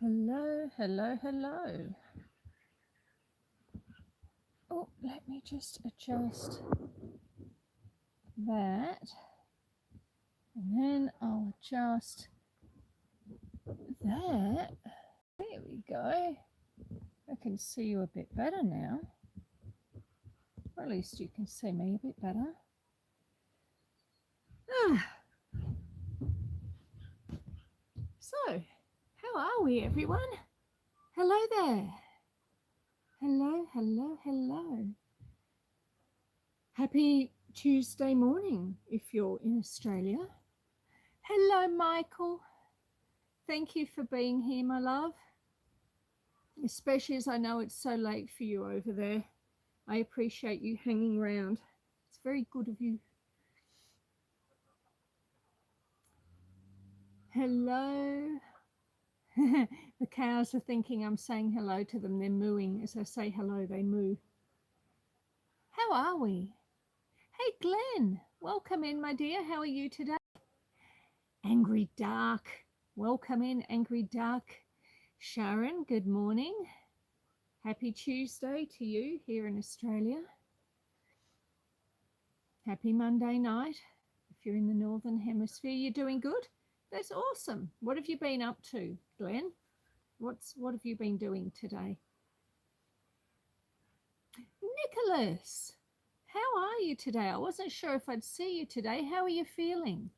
Hello, hello, hello. Oh, let me just adjust that. And then I'll adjust that. There we go. I can see you a bit better now. Or at least you can see me a bit better. So, how are we, everyone? Hello there. Hello, hello, hello. Happy Tuesday morning if you're in Australia. Hello, Michael. Thank you for being here, my love. Especially as I know it's so late for you over there. I appreciate you hanging around. It's very good of you. Hello. The cows are thinking I'm saying hello to them. They're mooing. As I say hello, they moo. How are we? Hey, Glenn. Welcome in, my dear. How are you today? Angry Dark. Welcome in, Angry Dark. Sharon, good morning. Happy Tuesday to you here in Australia. Happy Monday night. If you're in the Northern Hemisphere, you're doing good. That's awesome. What have you been up to, Glenn? What have you been doing today? Nicholas, how are you today? I wasn't sure if I'd see you today. How are you feeling?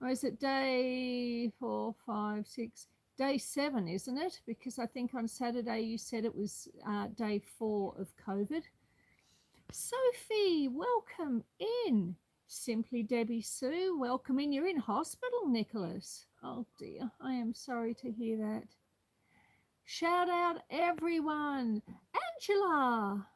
Or is it day 4, 5, 6, day 7, isn't it? Because I think on Saturday you said it was day 4 of COVID. Sophie, welcome in. Simply Debbie Sue, welcome in. You're in hospital, Nicholas. Oh dear, I am sorry to hear that. Shout out everyone. Angela,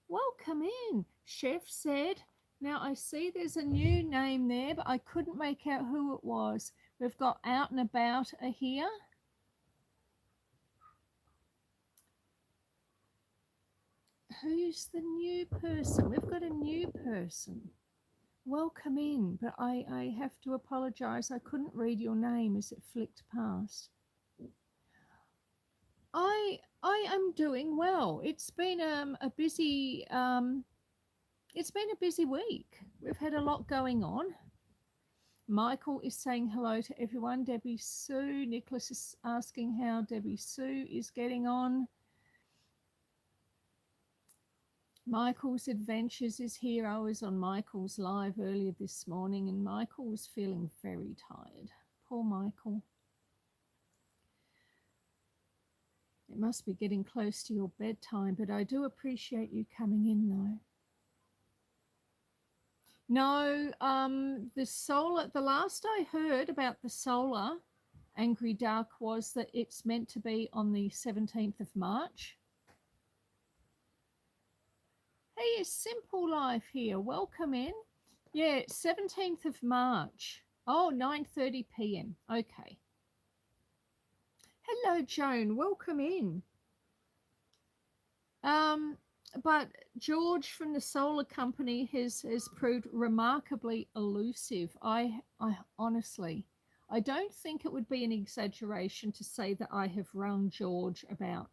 welcome in. Chef said, now I see there's a new name there, but I couldn't make out who it was. We've got Out and About here. Who's the new person? We've got a new person. Welcome in, but I have to apologize. I couldn't read your name as it flicked past. I am doing well. It's been a busy week. We've had a lot going on. Michael is saying hello to everyone. Debbie Sue. Nicholas is asking how Debbie Sue is getting on. Michael's Adventures is here. I was on Michael's live earlier this morning and Michael was feeling very tired. Poor Michael. It must be getting close to your bedtime, but I do appreciate you coming in though. No, the last I heard about the solar Angry Dark was that it's meant to be on the 17th of March. Hey, Simple Life here. Welcome in. Yeah, 17th of March. Oh, 9:30 p.m. Okay. Hello, Joan. Welcome in. But George from the solar company has proved remarkably elusive. I honestly, I don't think it would be an exaggeration to say that I have rung George about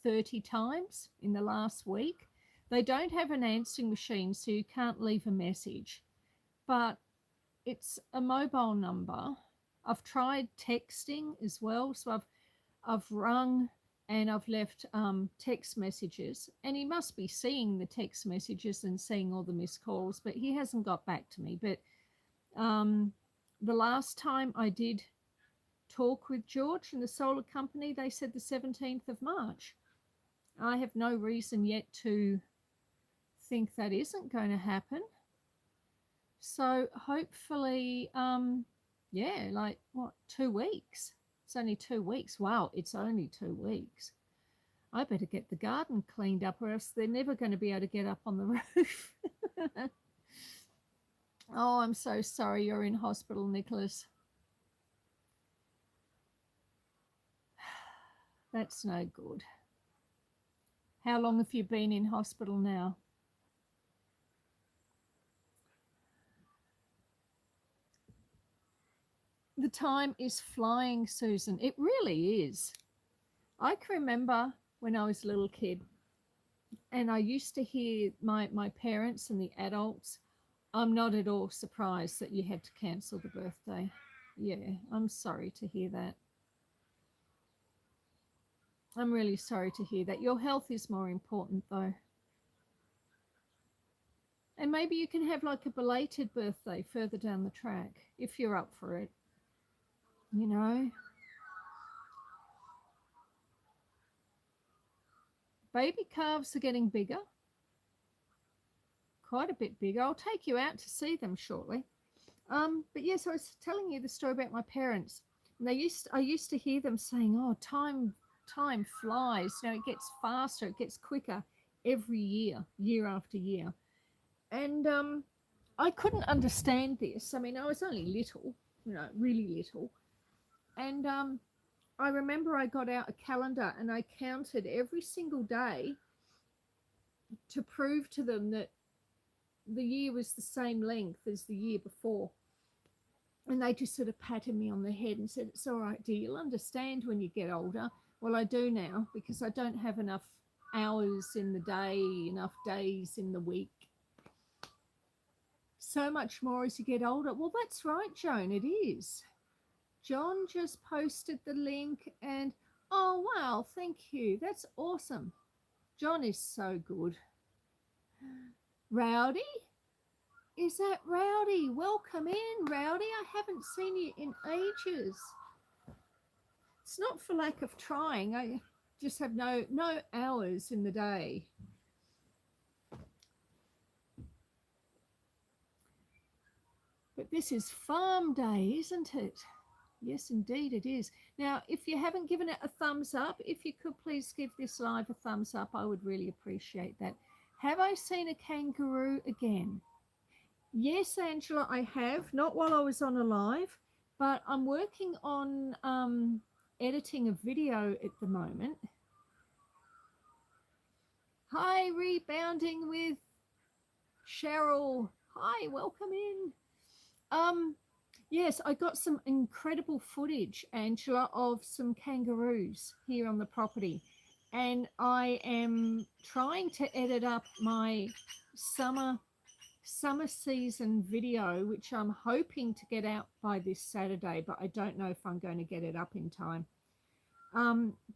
30 times in the last week. They don't have an answering machine, so you can't leave a message, but it's a mobile number. I've tried texting as well, so I've rung and I've left text messages, and he must be seeing the text messages and seeing all the missed calls, but he hasn't got back to me. But the last time I did talk with George from the solar company, they said the 17th of March. I have no reason yet to think that isn't going to happen. So hopefully, yeah, like what, 2 weeks? It's only 2 weeks. Wow, it's only 2 weeks. I better get the garden cleaned up or else they're never going to be able to get up on the roof. Oh, I'm so sorry you're in hospital, Nicholas. That's no good. How long have you been in hospital now? The time is flying, Susan. It really is. I can remember when I was a little kid and I used to hear my parents and the adults. I'm not at all surprised that you had to cancel the birthday. Yeah, I'm sorry to hear that. I'm really sorry to hear that. Your health is more important, though. And maybe you can have like a belated birthday further down the track if you're up for it. You know, baby calves are getting bigger, quite a bit bigger. I'll take you out to see them shortly. But yes, I was telling you the story about my parents. And I used to hear them saying, "Oh, time flies. You know, it gets faster, it gets quicker every year, year after year." And I couldn't understand this. I mean, I was only little, you know, really little. And I remember I got out a calendar and I counted every single day to prove to them that the year was the same length as the year before. And they just sort of patted me on the head and said, "It's all right, dear. You'll understand when you get older." Well, I do now because I don't have enough hours in the day, enough days in the week. So much more as you get older. Well, that's right, Joan, it is. John just posted the link and, oh, wow, thank you. That's awesome. John is so good. Rowdy? Is that Rowdy? Welcome in, Rowdy. I haven't seen you in ages. It's not for lack of trying. I just have no hours in the day. But this is farm day, isn't it? Yes, indeed it is. Now, if you haven't given it a thumbs up, if you could please give this live a thumbs up, I would really appreciate that. Have I seen a kangaroo again? Yes, Angela, I have. Not while I was on a live, but I'm working on editing a video at the moment. Hi, Rebounding with Cheryl. Hi, welcome in. Yes, I got some incredible footage, Angela, of some kangaroos here on the property. And I am trying to edit up my summer season video, which I'm hoping to get out by this Saturday, but I don't know if I'm going to get it up in time.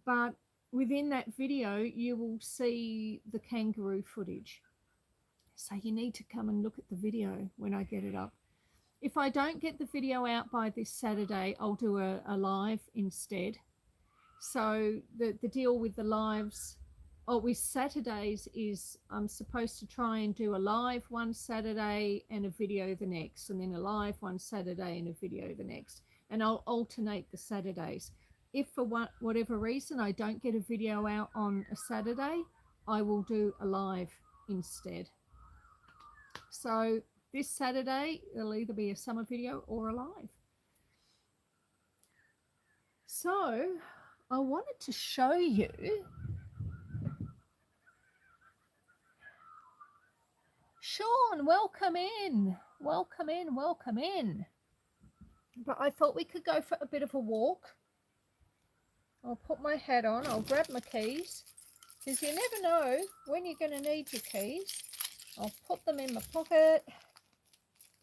But within that video, you will see the kangaroo footage. So you need to come and look at the video when I get it up. If I don't get the video out by this Saturday, I'll do a live instead. So the deal with the lives, with Saturdays is I'm supposed to try and do a live one Saturday and a video the next, and then a live one Saturday and a video the next. And I'll alternate the Saturdays. If for whatever reason I don't get a video out on a Saturday, I will do a live instead. So this Saturday, it'll either be a summer video or a live. So I wanted to show you Sean, welcome in. Welcome in, welcome in. But I thought we could go for a bit of a walk. I'll put my hat on, I'll grab my keys, because you never know when you're going to need your keys. I'll put them in my pocket.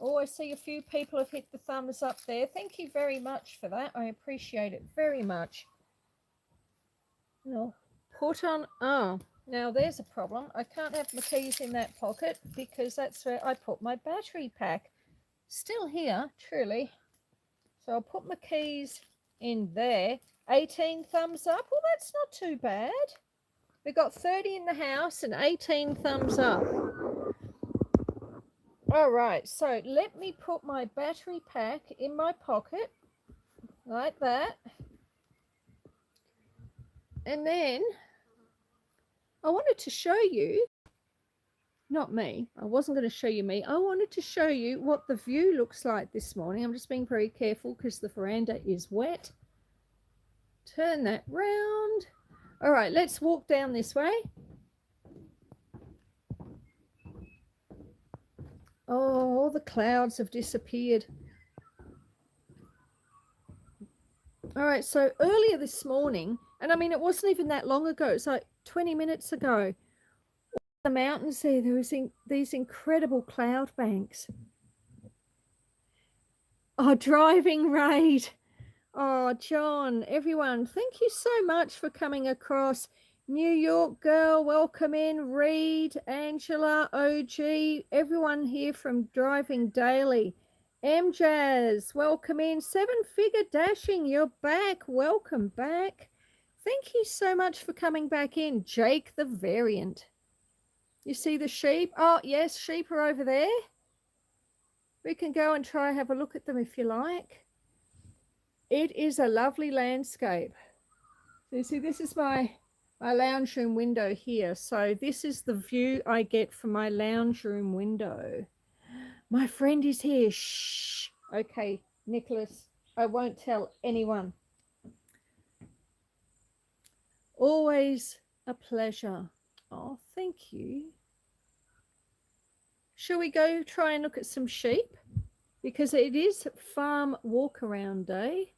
Oh, I see a few people have hit the thumbs up there. Thank you very much for that. I appreciate it very much. No, put on. Oh, now there's a problem. I can't have my keys in that pocket because that's where I put my battery pack. Still here, truly. So I'll put my keys in there. 18 thumbs up. Well, that's not too bad. We got 30 in the house and 18 thumbs up. All right, so let me put my battery pack in my pocket like that. And then I wanted to show you, not me, I wasn't going to show you me. I wanted to show you what the view looks like this morning. I'm just being very careful because the veranda is wet. Turn that round. All right, let's walk down this way. Oh, all the clouds have disappeared. All right, so earlier this morning, and I mean, it wasn't even that long ago, it's like 20 minutes ago, the mountains there was these incredible cloud banks. Oh, driving raid. Oh, John, everyone, thank you so much for coming across. New York girl, welcome in. Reed, Angela, OG, everyone here from Driving Daily. MJazz, welcome in. Seven Figure Dashing, you're back. Welcome back. Thank you so much for coming back in. Jake the Variant. You see the sheep? Oh, yes, sheep are over there. We can go and try have a look at them if you like. It is a lovely landscape. So you see, this is my lounge room window here. So this is the view I get from my lounge room window. My friend is here. Shh. Okay, Nicholas, I won't tell anyone. Always a pleasure. Oh, thank you. Shall we go try and look at some sheep? Because it is farm walk around day.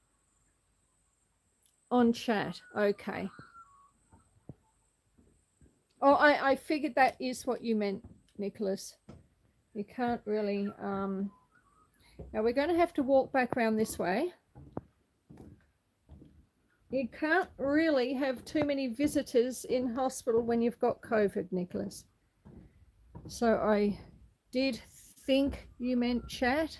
On chat. Okay. Oh, I figured that is what you meant, Nicholas. You can't really now we're going to have to walk back around this way. You can't really have too many visitors in hospital when you've got COVID, Nicholas. So I did think you meant chat.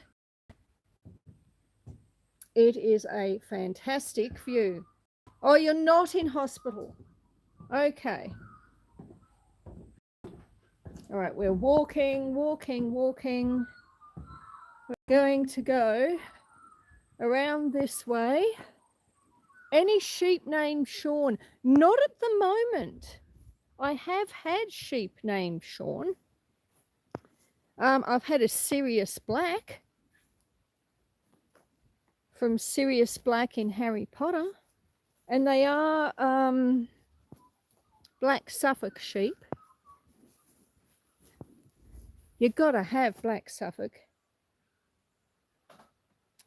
It is a fantastic view. Oh, you're not in hospital. Okay. All right, we're walking. We're going to go around this way. Any sheep named Sean? Not at the moment. I have had sheep named Sean. I've had a Sirius Black from Sirius Black in Harry Potter. And they are black Suffolk sheep. You've got to have black Suffolk.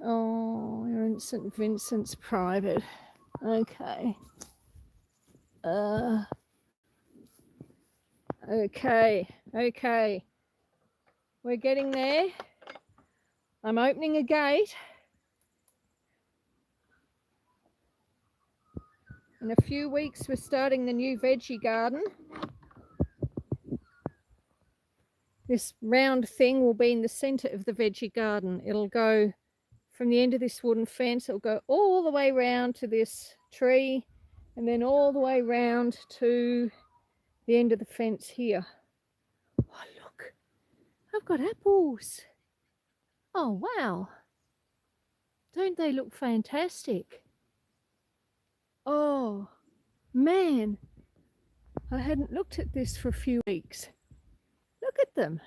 Oh, you're in St. Vincent's private. Okay. Okay. We're getting there. I'm opening a gate. In a few weeks, we're starting the new veggie garden. This round thing will be in the center of the veggie garden. It'll go from the end of this wooden fence, it'll go all the way round to this tree and then all the way round to the end of the fence here. Oh, look, I've got apples. Oh, wow. Don't they look fantastic? Oh, man. I hadn't looked at this for a few weeks. Look at them.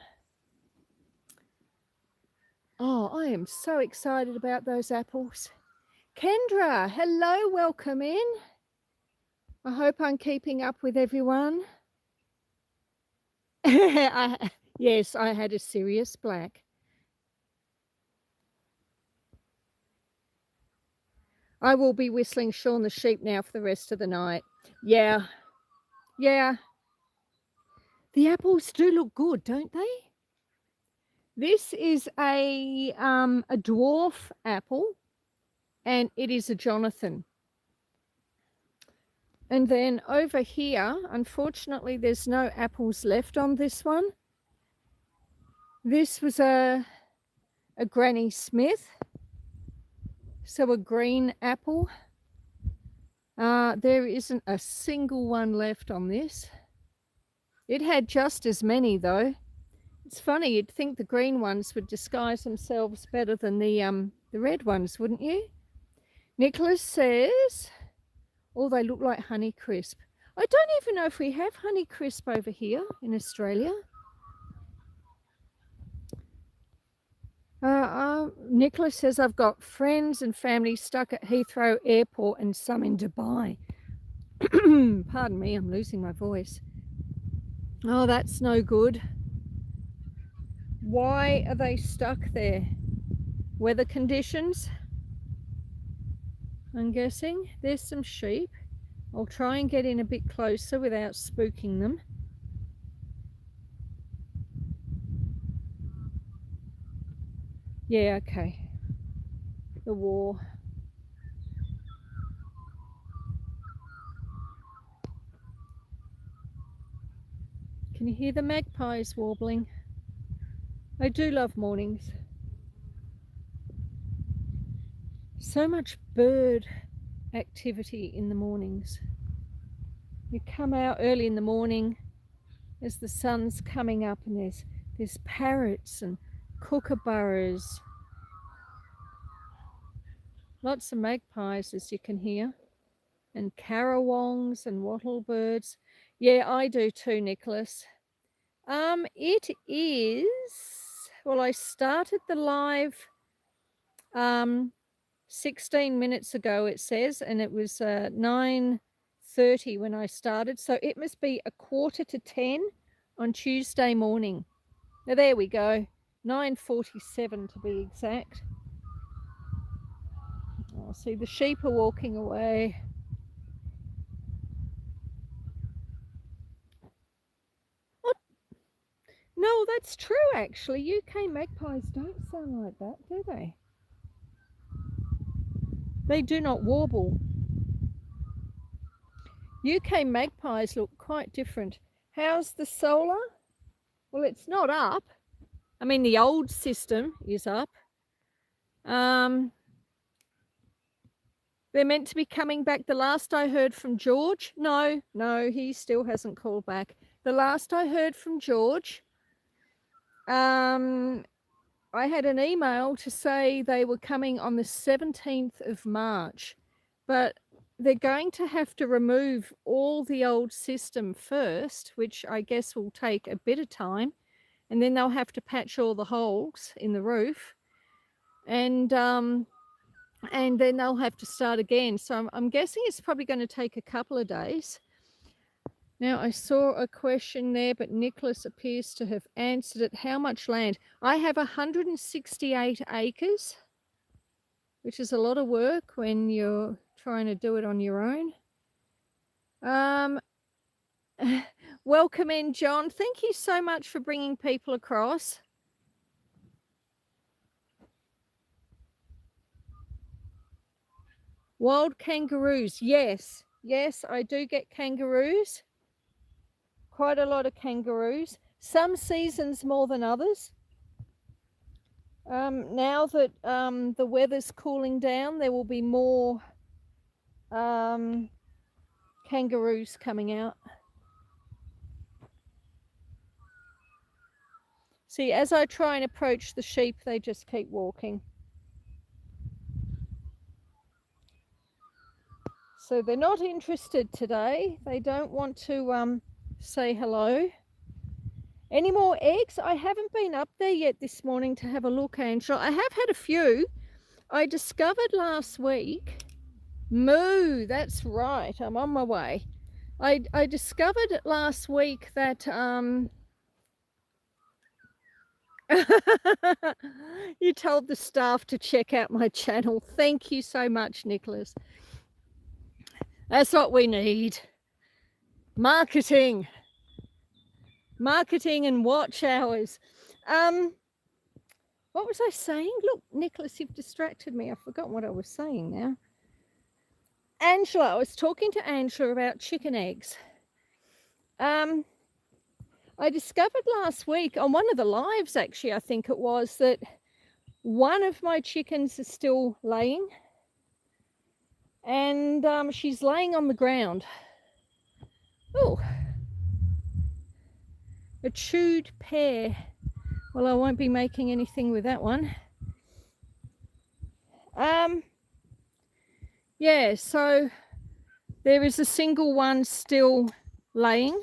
Oh, I am so excited about those apples. Kendra, hello, welcome in. I hope I'm keeping up with everyone. Yes, I had a Sirius Black. I will be whistling Shaun the Sheep now for the rest of the night. Yeah. The apples do look good, don't they? This is a dwarf apple, and it is a Jonathan. And then over here, unfortunately, there's no apples left on this one. This was a Granny Smith, so a green apple. There isn't a single one left on this. It had just as many, though. It's funny, you'd think the green ones would disguise themselves better than the red ones, wouldn't you? Nicholas says, oh, they look like Honeycrisp. I don't even know if we have Honeycrisp over here in Australia. Nicholas says, I've got friends and family stuck at Heathrow Airport and some in Dubai. Pardon me, I'm losing my voice. Oh, that's no good. Why are they stuck there? Weather conditions? I'm guessing. There's some sheep. I'll try and get in a bit closer without spooking them. Yeah, okay. The war. Can you hear the magpies warbling? I do love mornings. So much bird activity in the mornings. You come out early in the morning as the sun's coming up, and there's parrots and kookaburras. Lots of magpies, as you can hear, and carawongs and wattlebirds. Yeah, I do too, Nicholas. It is, well, I started the live 16 minutes ago, it says, and it was 9:30 when I started, so it must be 9:45 on Tuesday morning. Now there we go, 9:47 to be exact. Oh, see, the sheep are walking away. What? No, that's true actually. UK magpies don't sound like that, do they? They do not warble. UK magpies look quite different. How's the solar? Well, it's not up. I mean, the old system is up. They're meant to be coming back. The last I heard from George, no, he still hasn't called back. The last I heard from George, I had an email to say they were coming on the 17th of March, but they're going to have to remove all the old system first, which I guess will take a bit of time, and then they'll have to patch all the holes in the roof, and then they'll have to start again. So I'm guessing it's probably going to take a couple of days. Now, I saw a question there, but Nicholas appears to have answered it. How much land? I have 168 acres, which is a lot of work when you're trying to do it on your own. Welcome in, John. Thank you so much for bringing people across. Wild kangaroos. Yes, I do get kangaroos. Quite a lot of kangaroos. Some seasons more than others. Now that the weather's cooling down, there will be more kangaroos coming out. See, as I try and approach the sheep, they just keep walking. So they're not interested today. They don't want to say hello. Any more eggs? I haven't been up there yet this morning to have a look, Angela. I have had a few. I discovered last week, moo, that's right, I'm on my way. I discovered last week that you told the staff to check out my channel. Thank you so much, Nicholas. That's what we need. Marketing and watch hours. What was I saying? Look, Nicholas, you've distracted me. I've forgotten what I was saying now. Angela, I was talking to Angela about chicken eggs. I discovered last week on one of the lives, actually, I think it was, that one of my chickens is still laying, and she's laying on the ground. Oh, a chewed pear. Well, I won't be making anything with that one. Yeah, so there is a single one still laying.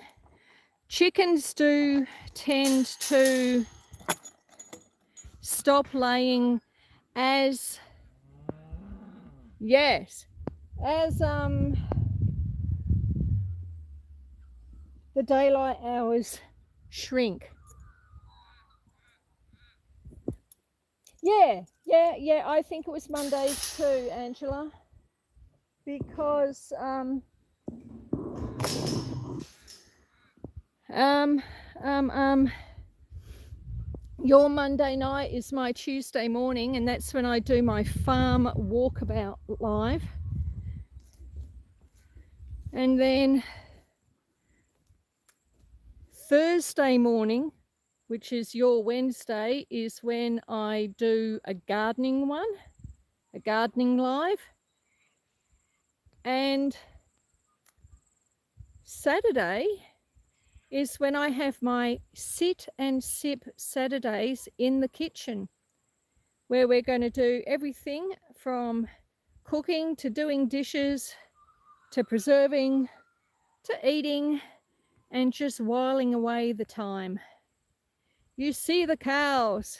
Chickens do tend to stop laying as the daylight hours shrink. Yeah, I think it was Mondays too, Angela. because your Monday night is my Tuesday morning, and that's when I do my farm walkabout live. And then Thursday morning, which is your Wednesday, is when I do a gardening one, a gardening live. And Saturday is when I have my sit and sip Saturdays in the kitchen, where we're going to do everything from cooking to doing dishes to preserving to eating and just whiling away the time. You see the cows.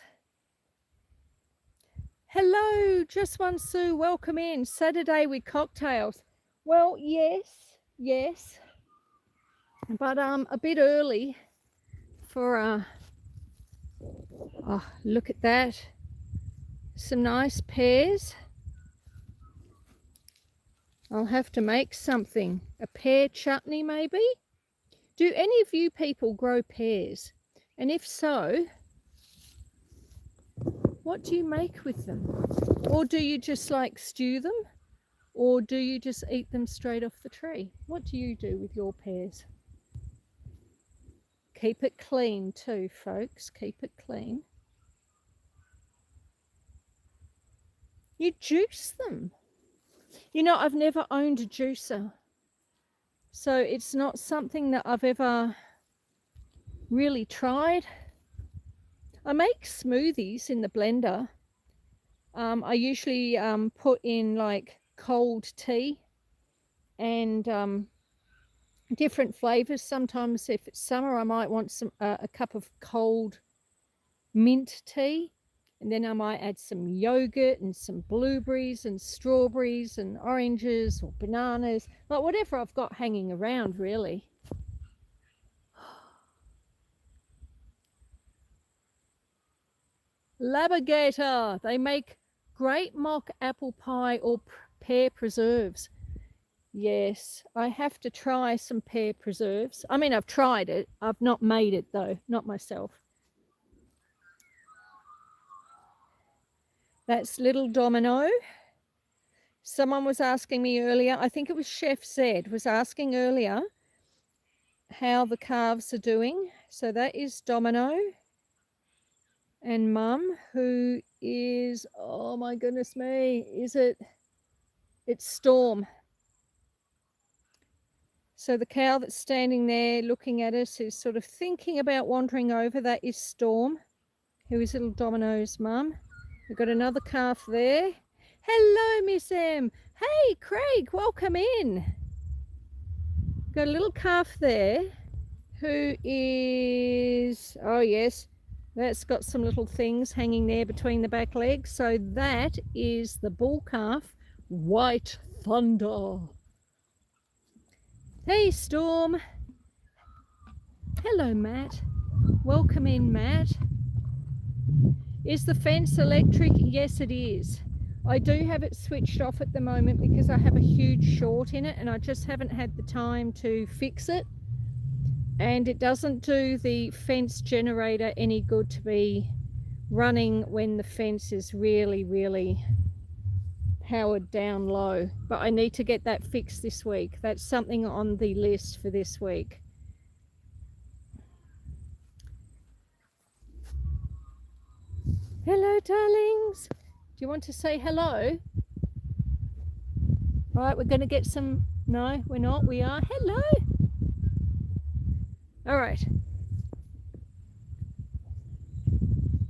Hello, Just One Sue, welcome in. Saturday with cocktails. Well, yes, but a bit early for oh, look at that. Some nice pears. I'll have to make something. A pear chutney maybe? Do any of you people grow pears? And if so, what do you make with them? Or do you just like stew them? Or do you just eat them straight off the tree? What do you do with your pears? Keep it clean too, folks. Keep it clean. You juice them. You know, I've never owned a juicer. So it's not something that I've ever really tried. I make smoothies in the blender. I usually put in like cold tea and different flavors. Sometimes if it's summer, I might want a cup of cold mint tea, and then I might add some yogurt and some blueberries and strawberries and oranges or bananas, like whatever I've got hanging around really. Labigator, they make great mock apple pie or pear preserves. Yes, I have to try some pear preserves. I mean, I've tried it. I've not made it though, not myself. That's little Domino. Someone was asking me earlier, I think it was Chef Zed, was asking earlier how the calves are doing. So that is Domino. And Mum, who is, oh my goodness me, it's Storm. So the cow that's standing there looking at us is sort of thinking about wandering over. That is Storm, who is little Domino's mum. We've got another calf there. Hello, Miss M. Hey, Craig, welcome in. Got a little calf there who is, oh yes, that's got some little things hanging there between the back legs. So that is the bull calf, White Thunder. Hey, Storm. Hello, Matt. Welcome in, Matt. Is the fence electric? Yes, it is. I do have it switched off at the moment because I have a huge short in it and I just haven't had the time to fix it. And it doesn't do the fence generator any good to be running when the fence is really, really powered down low. But I need to get that fixed this week. That's something on the list for this week. Hello, darlings. Do you want to say hello? Right, we're going to get some... No, we're not. We are. Hello. All right.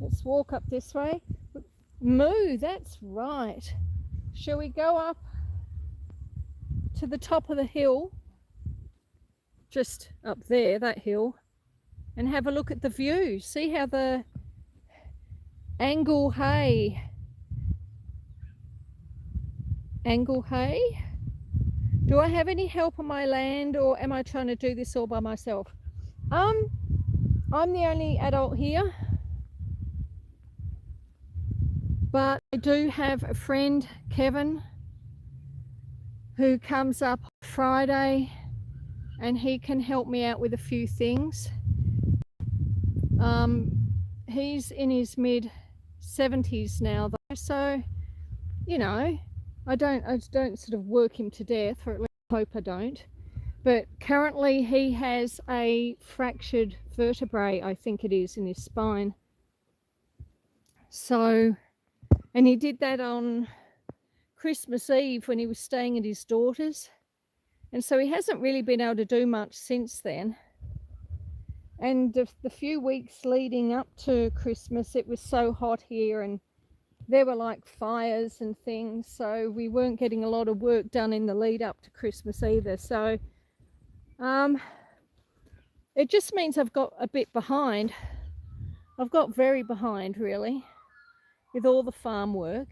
Let's walk up this way. Moo, that's right. Shall we go up to the top of the hill? Just up there, that hill. And have a look at the view. See how the Angle hay. Do I have any help on my land or am I trying to do this all by myself? I'm the only adult here, but I do have a friend, Kevin, who comes up Friday, and he can help me out with a few things. He's in his mid-70s now, though, so you know, I don't sort of work him to death, or at least I hope I don't. But currently he has a fractured vertebrae, I think it is, in his spine. So, and he did that on Christmas Eve when he was staying at his daughter's. And so he hasn't really been able to do much since then. And the few weeks leading up to Christmas, it was so hot here and there were like fires and things. So we weren't getting a lot of work done in the lead up to Christmas either. So it just means I've got a bit behind. I've got very behind, really, with all the farm work.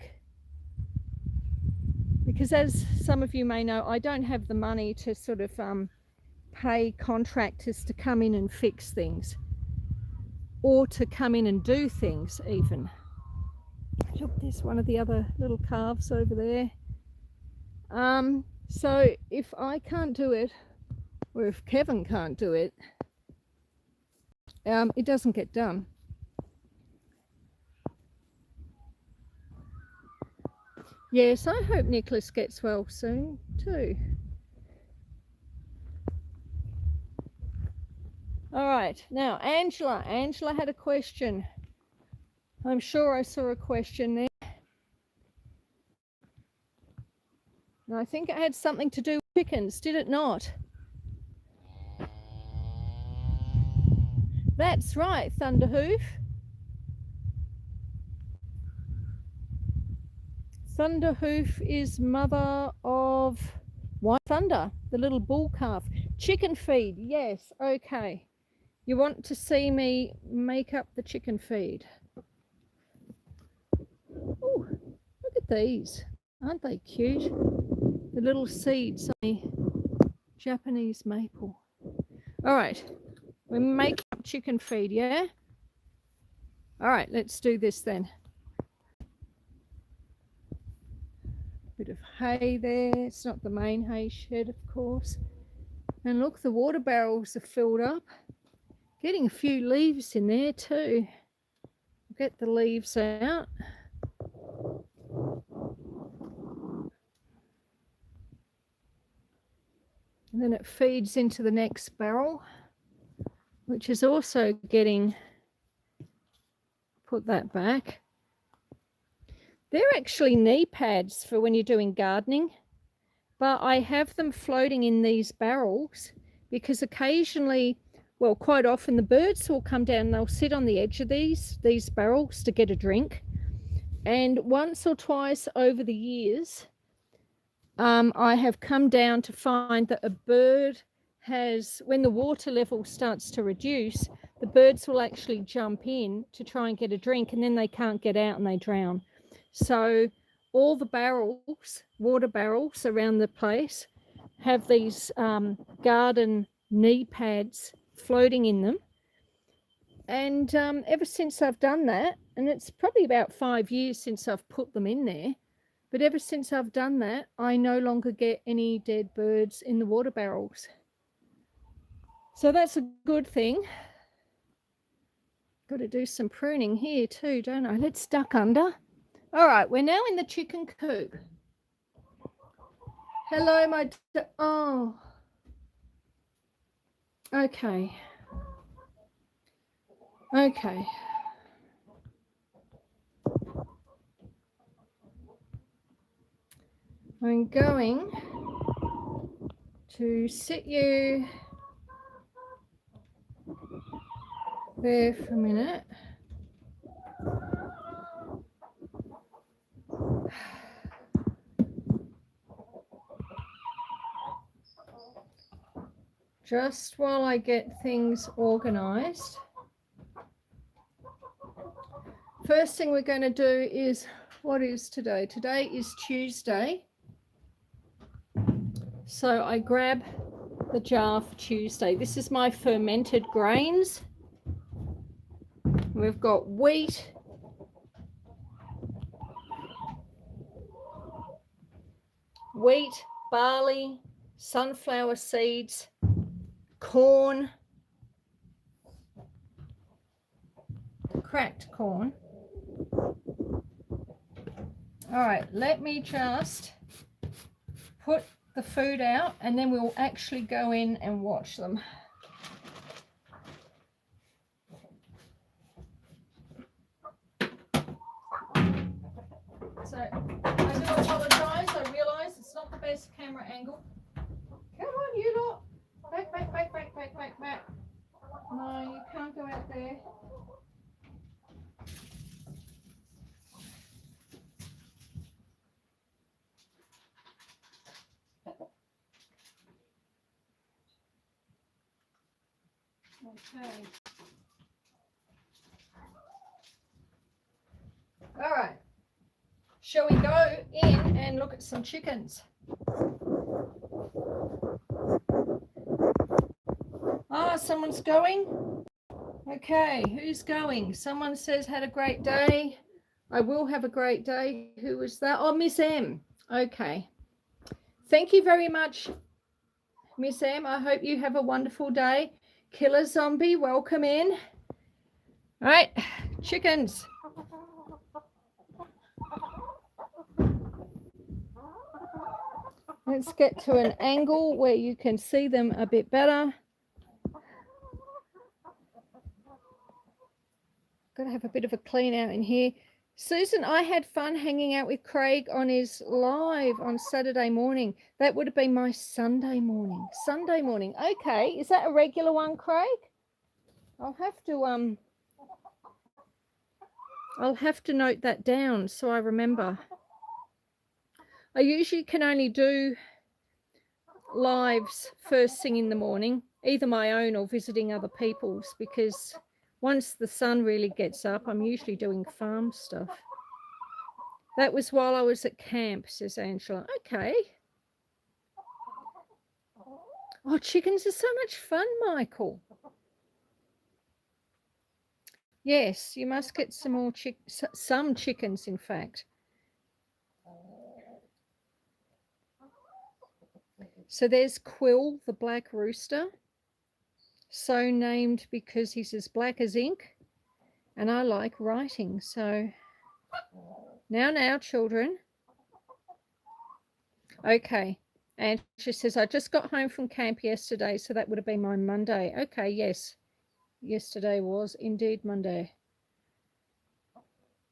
Because as some of you may know, I don't have the money to sort of pay contractors to come in and fix things, or to come in and do things even. Look, there's one of the other little calves over there. So if I can't do it, or if Kevin can't do it, it doesn't get done. Yes, I hope Nicholas gets well soon too. All right, now Angela had a question. I'm sure I saw a question there. And I think it had something to do with chickens, did it not? That's right, Thunderhoof. Thunderhoof is mother of White Thunder, the little bull calf. Chicken feed, yes, okay. You want to see me make up the chicken feed? Oh, look at these. Aren't they cute? The little seeds on the Japanese maple. All right, we make up chicken feed, yeah? All right, let's do this then. Bit of hay there. It's not the main hay shed, of course. And look, the water barrels are filled up. Getting a few leaves in there too. Get the leaves out. And then it feeds into the next barrel, which is also getting, put that back. They're actually knee pads for when you're doing gardening, but I have them floating in these barrels because occasionally, well, quite often the birds will come down and they'll sit on the edge of these barrels to get a drink. And once or twice over the years, I have come down to find that a bird has, when the water level starts to reduce, the birds will actually jump in to try and get a drink, and then they can't get out and they drown. So all the barrels, water barrels around the place, have these garden knee pads floating in them. And ever since I've done that, and it's probably about 5 years since I've put them in there, but ever since I've done that, I no longer get any dead birds in the water barrels. So that's a good thing. Got to do some pruning here too, don't I? Let's duck under. All right, we're now in the chicken coop. Hello, my... Oh. Okay. Okay. I'm going to sit you there for a minute. Just while I get things organized. First thing we're going to do is, what is today? Today is Tuesday. So I grab the jar for Tuesday. This is my fermented grains. We've got wheat, barley, sunflower seeds, corn, cracked corn. All right, let me just put the food out and then we'll actually go in and watch them. So I do apologise, I realise it's not the best camera angle. Come on, you lot. Back, back, back, back, back, back, back. No, you can't go out there. Okay. All right. Shall we go in and look at some chickens? Ah, someone's going? Okay, who's going? Someone says had a great day. I will have a great day. Who was that? Oh, Miss M. Okay. Thank you very much, Miss M. I hope you have a wonderful day. Killer Zombie, welcome in. All right, chickens. Let's get to an angle where you can see them a bit better. Got to have a bit of a clean out in here. Susan, I had fun hanging out with Craig on his live on Saturday morning. That would have been my Sunday morning. Sunday morning. Okay, is that a regular one, Craig? I'll have to note that down so I remember. I usually can only do lives first thing in the morning, either my own or visiting other people's, because once the sun really gets up, I'm usually doing farm stuff. That was while I was at camp, says Angela. Okay. Oh, chickens are so much fun, Michael. Yes, you must get some more some chickens, in fact. So there's Quill, the black rooster. So named because he's as black as ink. And I like writing. So now, children. Okay. And she says, I just got home from camp yesterday, so that would have been my Monday. Okay, yes. Yesterday was indeed Monday.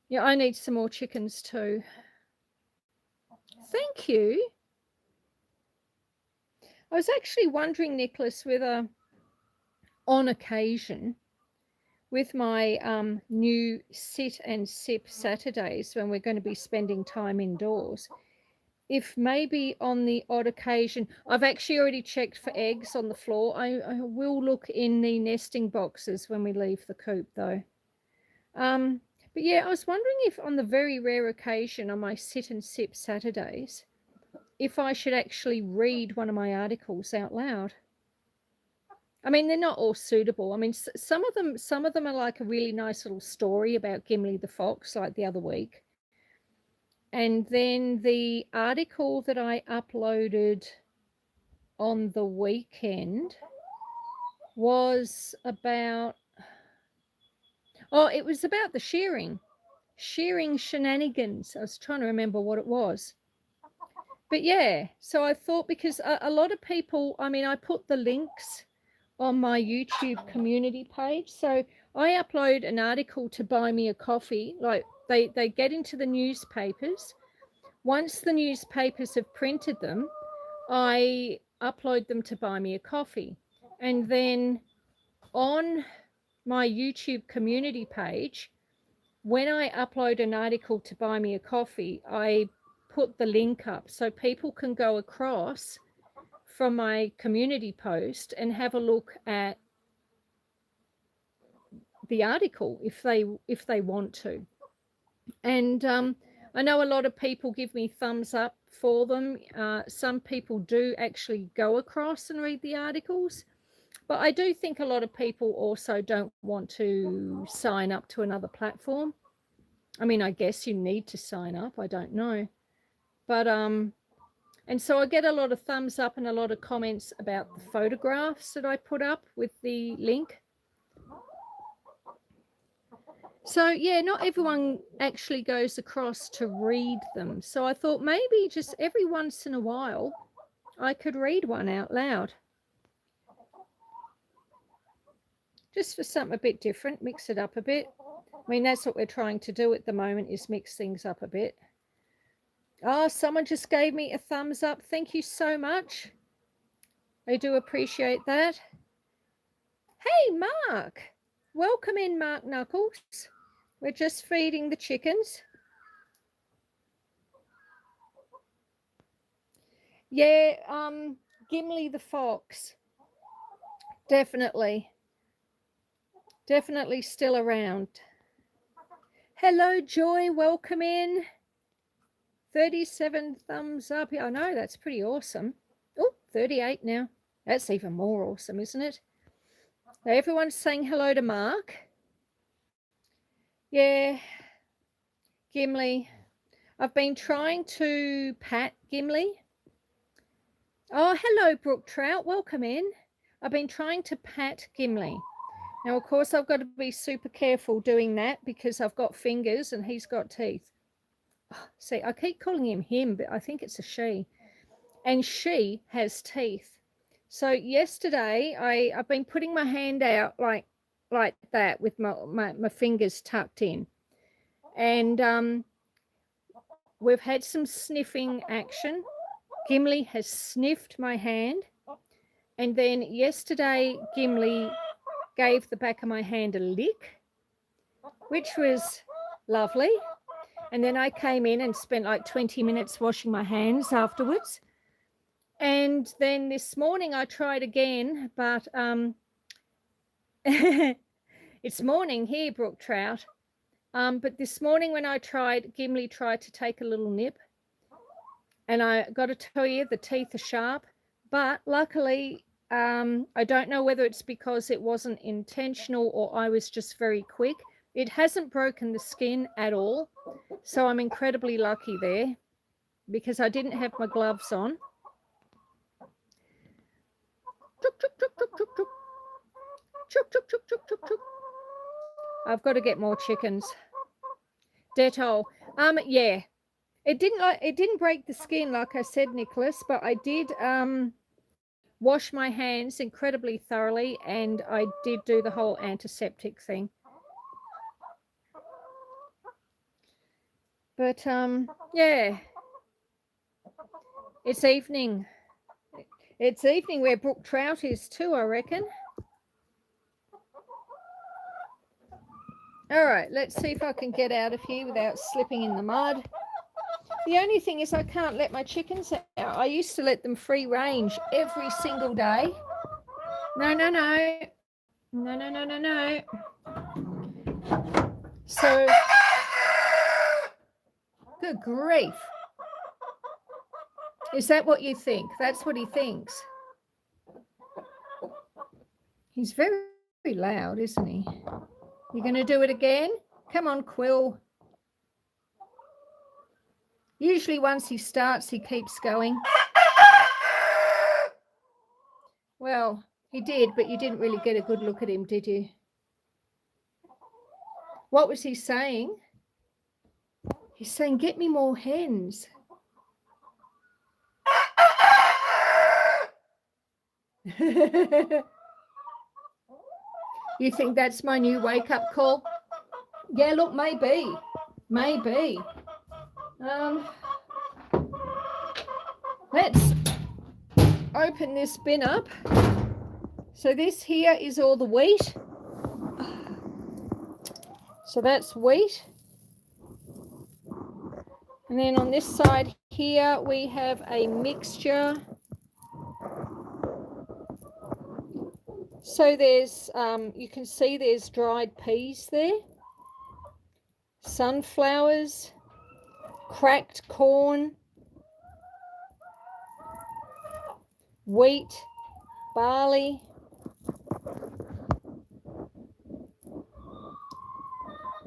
Yeah, I need some more chickens too. Thank you. I was actually wondering, Nicholas, whether on occasion with my new sit and sip Saturdays when we're going to be spending time indoors, if maybe on the odd occasion, I've actually already checked for eggs on the floor. I will look in the nesting boxes when we leave the coop though. But yeah, I was wondering if on the very rare occasion on my sit and sip Saturdays, if I should actually read one of my articles out loud. I mean, they're not all suitable. I mean, some of them are like a really nice little story about Gimli the fox, like the other week. And then the article that I uploaded on the weekend was about, it was about the shearing shenanigans. I was trying to remember what it was. But yeah, so I thought, because a lot of people, I mean, I put the links on my YouTube community page. So I upload an article to Buy Me a Coffee. Like they get into the newspapers. Once the newspapers have printed them, I upload them to Buy Me a Coffee. And then on my YouTube community page, when I upload an article to Buy Me a Coffee, I put the link up so people can go across from my community post and have a look at the article if they want to. And I know a lot of people give me thumbs up for them. Some people do actually go across and read the articles, but I do think a lot of people also don't want to sign up to another platform. I mean, I guess you need to sign up. I don't know. But and And so I get a lot of thumbs up and a lot of comments about the photographs that I put up with the link. So yeah, not everyone actually goes across to read them. So I thought maybe just every once in a while I could read one out loud. Just for something a bit different, mix it up a bit. I mean, that's what we're trying to do at the moment, is mix things up a bit. Oh, someone just gave me a thumbs up. Thank you so much. I do appreciate that. Hey, Mark. Welcome in, Mark Knuckles. We're just feeding the chickens. Yeah, Gimli the fox. Definitely. Definitely still around. Hello, Joy. Welcome in. 37 thumbs up. I know, that's pretty awesome. Oh, 38 now. That's even more awesome, isn't it? Everyone's saying hello to Mark. Yeah, Gimli. I've been trying to pat Gimli. Oh, hello, Brook Trout. Welcome in. I've been trying to pat Gimli. Now, of course, I've got to be super careful doing that because I've got fingers and he's got teeth. See, I keep calling him, but I think it's a she. And she has teeth. So yesterday, I've been putting my hand out like that with my fingers tucked in. And we've had some sniffing action. Gimli has sniffed my hand. And then yesterday, Gimli gave the back of my hand a lick, which was lovely. And then I came in and spent like 20 minutes washing my hands afterwards. And then this morning I tried again, but it's morning here, Brook Trout. But this morning when I tried, Gimli tried to take a little nip. And I got to tell you, the teeth are sharp. But luckily, I don't know whether it's because it wasn't intentional or I was just very quick. It hasn't broken the skin at all. So I'm incredibly lucky there because I didn't have my gloves on. I've got to get more chickens. Dettol. Yeah. It didn't break the skin, like I said, Nicholas, but I did wash my hands incredibly thoroughly, and I did do the whole antiseptic thing. But yeah, it's evening. It's evening where Brook Trout is too, I reckon. All right, let's see if I can get out of here without slipping in the mud. The only thing is I can't let my chickens out. I used to let them free range every single day. No. So, good grief. Is that what you think? That's what he thinks. He's very, very loud, isn't he? You're going to do it again? Come on, Quill. Usually once he starts, he keeps going. Well, he did, but you didn't really get a good look at him, did you? What was he saying? He's saying, get me more hens. You think that's my new wake-up call? Yeah, look, maybe. Let's open this bin up. So this here is all the wheat. So that's wheat. And then on this side here, we have a mixture. So there's, you can see there's dried peas there, sunflowers, cracked corn, wheat, barley.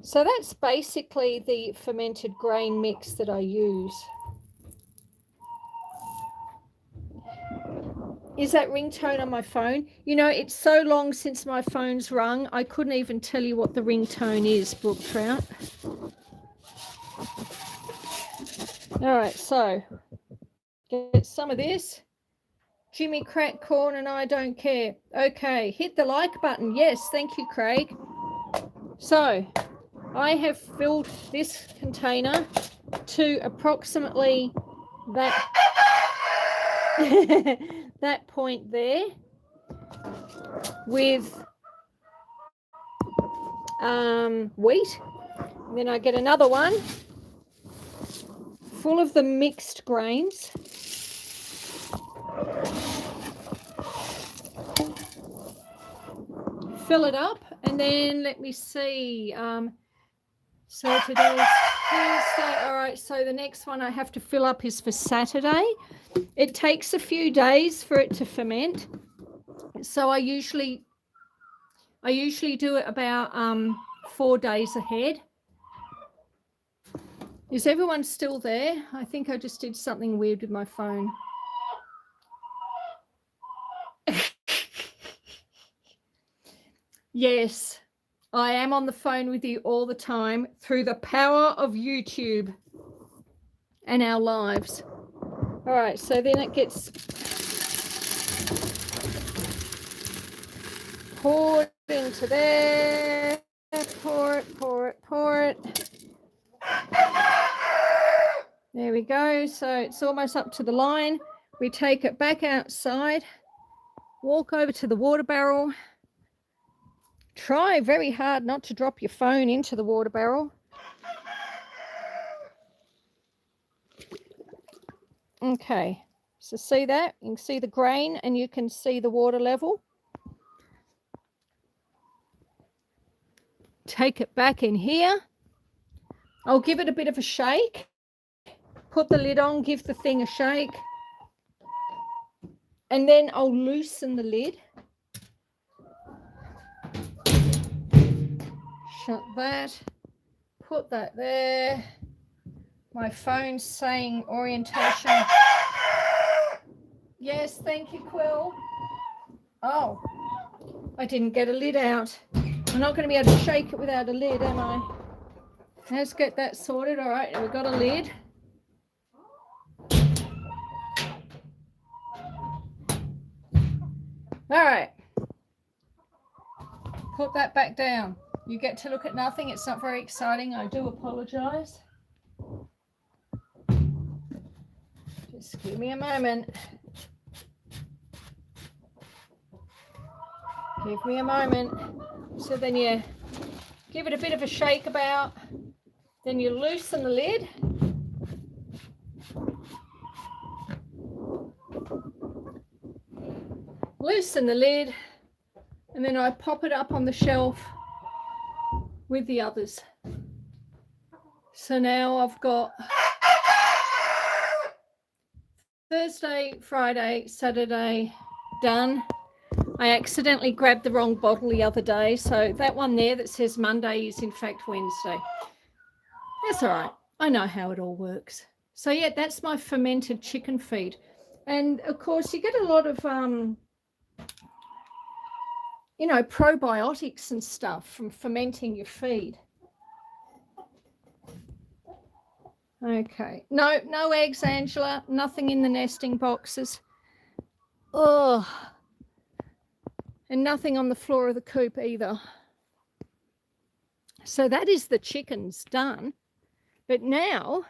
So that's basically the fermented grain mix that I use. Is that ringtone on my phone? You know, it's so long since my phone's rung, I couldn't even tell you what the ringtone is, Brook Trout. All right, so get some of this. Jimmy Crack Corn and I don't care. Okay, hit the like button. Yes, thank you, Craig. So I have filled this container to approximately that that point there with wheat. And then I get another one full of the mixed grains. Fill it up, and then let me see. So today's Tuesday. All right, so the next one I have to fill up is for Saturday. It takes a few days for it to ferment. So I usually do it about 4 days ahead. Is everyone still there? I think I just did something weird with my phone. Yes, I am on the phone with you all the time through the power of YouTube and our lives. All right, so then it gets poured into there. Pour it. There we go. So it's almost up to the line. We take it back outside, walk over to the water barrel. Try very hard not to drop your phone into the water barrel. Okay, so see that? You can see the grain and you can see the water level. Take it back in here. I'll give it a bit of a shake. Put the lid on, give the thing a shake. And then I'll loosen the lid. Shut that. Put that there. My phone's saying orientation. Yes, thank you, Quill. Oh, I didn't get a lid out. I'm not going to be able to shake it without a lid, am I? Let's get that sorted. All right, we've got a lid. All right. Put that back down. You get to look at nothing. It's not very exciting. I do apologize. Just give me a moment. Give me a moment. So then you give it a bit of a shake about. Then you loosen the lid. Loosen the lid. And then I pop it up on the shelf with the others. So now I've got Thursday, Friday, Saturday done. I accidentally grabbed the wrong bottle the other day. So that one there that says Monday is in fact Wednesday. That's all right. I know how it all works. So yeah, that's my fermented chicken feed. And of course you get a lot of, you know, probiotics and stuff from fermenting your feed. Okay. No eggs, Angela. Nothing in the nesting boxes. Oh. And nothing on the floor of the coop either. So that is the chickens done. But now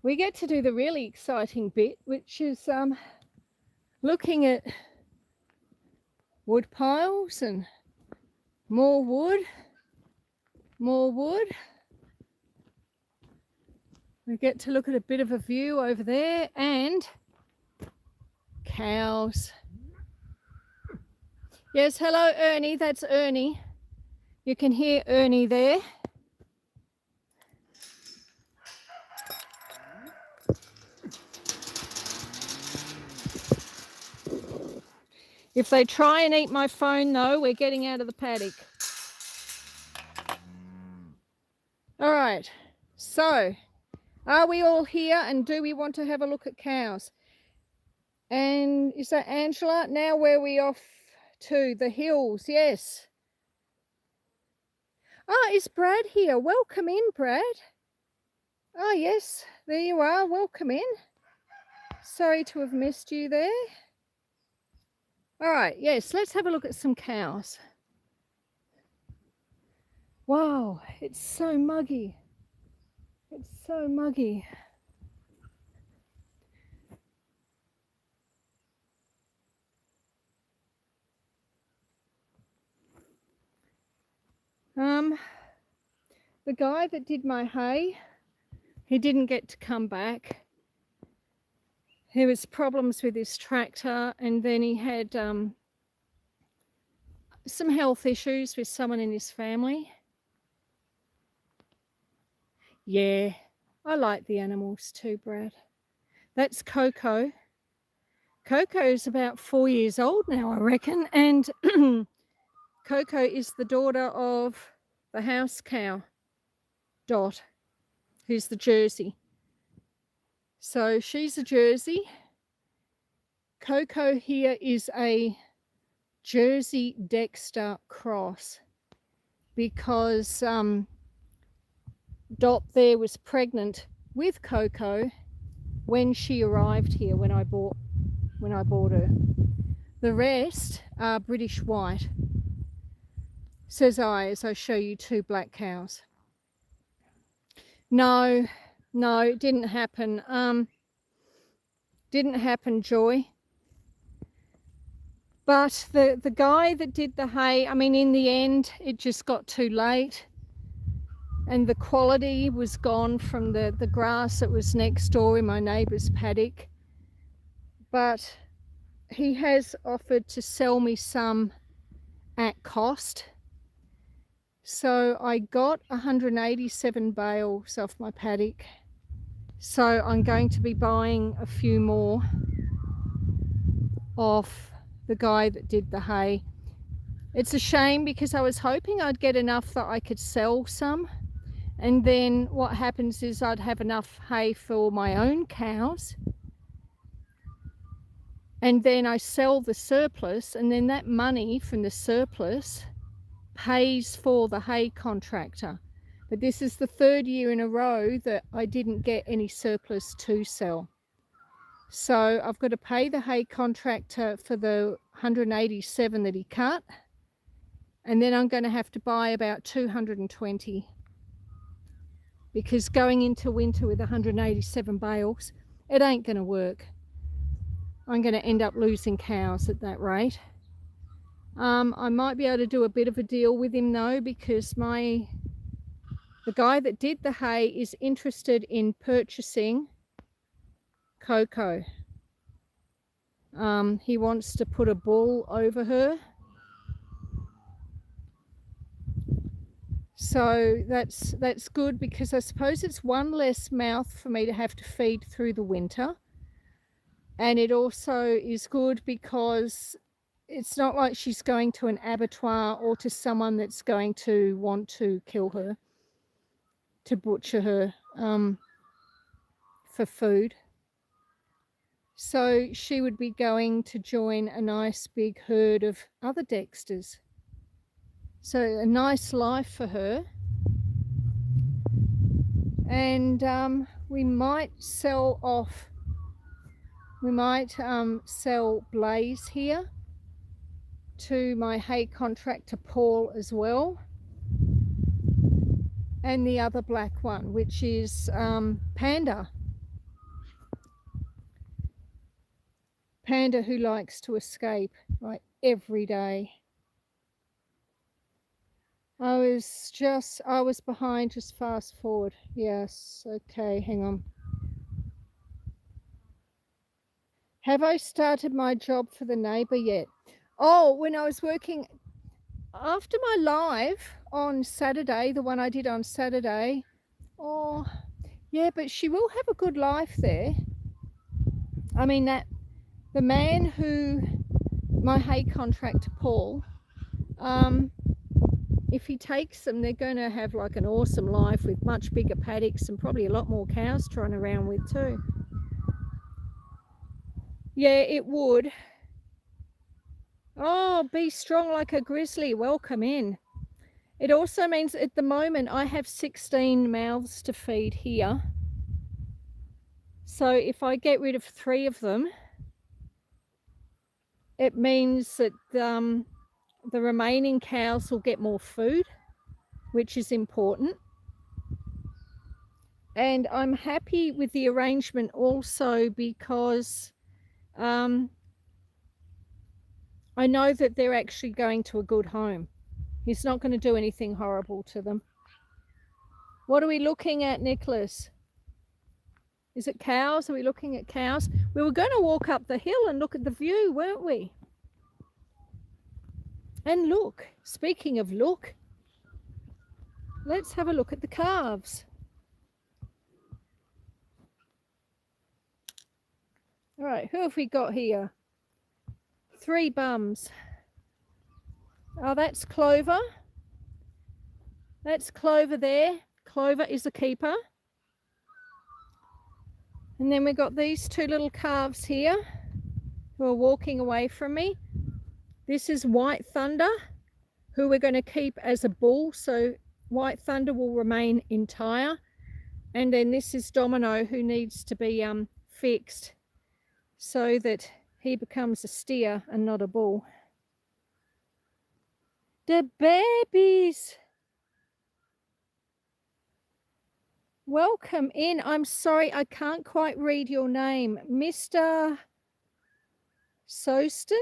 we get to do the really exciting bit, which is looking at wood piles and more wood. We get to look at a bit of a view over there and cows. Yes, hello Ernie, that's Ernie. You can hear Ernie there. If they try and eat my phone though, we're getting out of the paddock. All right, so are we all here and do we want to have a look at cows? And is that Angela? Now where are we off to? The hills, yes. Ah, is Brad here? Welcome in, Brad. Ah, yes, there you are. Welcome in. Sorry to have missed you there. All right, yes, let's have a look at some cows. Wow, it's so muggy. It's so muggy. The guy that did my hay, he didn't get to come back. There was problems with his tractor, and then he had some health issues with someone in his family. Yeah, I like the animals too, Brad. That's Coco. Coco's about 4 years old now, I reckon, and Coco is the daughter of the house cow, Dot, who's the Jersey. So she's a Jersey. Coco here is a Jersey Dexter cross because Dot there was pregnant with Coco when she arrived here, when I bought her. The rest are British white, says I, as I show you two black cows. No, it didn't happen. Didn't happen, Joy. But the guy that did the hay, I mean, in the end, it just got too late. And the quality was gone from the grass that was next door in my neighbour's paddock. But he has offered to sell me some at cost. So I got 187 bales off my paddock. So I'm going to be buying a few more off the guy that did the hay. It's a shame because I was hoping I'd get enough that I could sell some. And then what happens is I'd have enough hay for my own cows. And then I sell the surplus, and then that money from the surplus pays for the hay contractor. But this is the third year in a row that I didn't get any surplus to sell. So I've got to pay the hay contractor for the 187 that he cut, and then I'm going to have to buy about 220, because going into winter with 187 bales, it ain't going to work. I'm going to end up losing cows at that rate. I might be able to do a bit of a deal with him though, because the guy that did the hay is interested in purchasing Coco. He wants to put a bull over her. So that's good, because I suppose it's one less mouth for me to have to feed through the winter. And it also is good because it's not like she's going to an abattoir or to someone that's going to want to kill her, to butcher her for food. So she would be going to join a nice big herd of other Dexters. So a nice life for her. And we might sell off, sell Blaze here to my hay contractor Paul as well. And the other black one, which is Panda. Panda, who likes to escape like every day. I was behind, just fast forward. Yes, okay, hang on. Have I started my job for the neighbour yet? Oh, when I was working, after my live on Saturday, the one I did on Saturday, oh, yeah, but she will have a good life there. I mean, the man who, my hay contractor, Paul, if he takes them, they're going to have like an awesome life with much bigger paddocks and probably a lot more cows to run around with too. Yeah, it would. Oh, be strong like a grizzly. Welcome in. It also means at the moment I have 16 mouths to feed here. So if I get rid of 3 of them, it means that the remaining cows will get more food, which is important. And I'm happy with the arrangement also because I know that they're actually going to a good home. He's not going to do anything horrible to them. What are we looking at, Nicholas? Is it cows? Are we looking at cows? We were going to walk up the hill and look at the view, weren't we? And look, speaking of look, let's have a look at the calves. All right, who have we got here? 3 bums. Oh, that's Clover. That's Clover there. Clover is a keeper. And then we've got these 2 little calves here who are walking away from me. This is White Thunder, who we're going to keep as a bull, so White Thunder will remain entire. And then this is Domino, who needs to be fixed so that he becomes a steer and not a bull. The babies! Welcome in. I'm sorry, I can't quite read your name. Mr. Soston?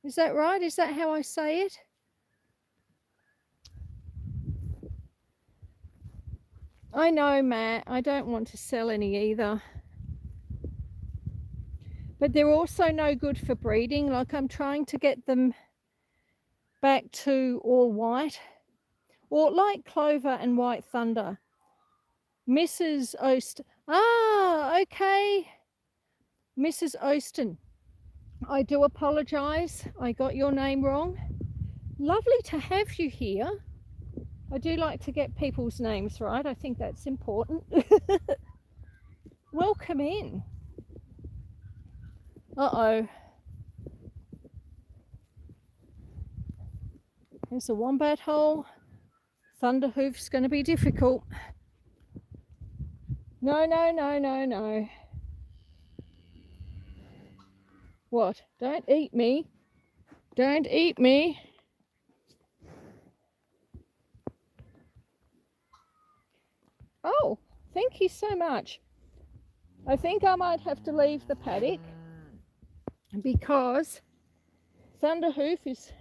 Is that right? Is that how I say it? I know, Matt. I don't want to sell any either. But they're also no good for breeding. Like, I'm trying to get them back to all white. Or like Clover and White Thunder. Mrs. Ost. Ah, okay. Mrs. Oston. I do apologise. I got your name wrong. Lovely to have you here. I do like to get people's names right. I think that's important. Welcome in. Uh-oh. There's a wombat hole. Thunderhoof's going to be difficult. No, no, no, no, no. What? Don't eat me. Don't eat me. Oh, thank you so much. I think I might have to leave the paddock because Thunderhoof is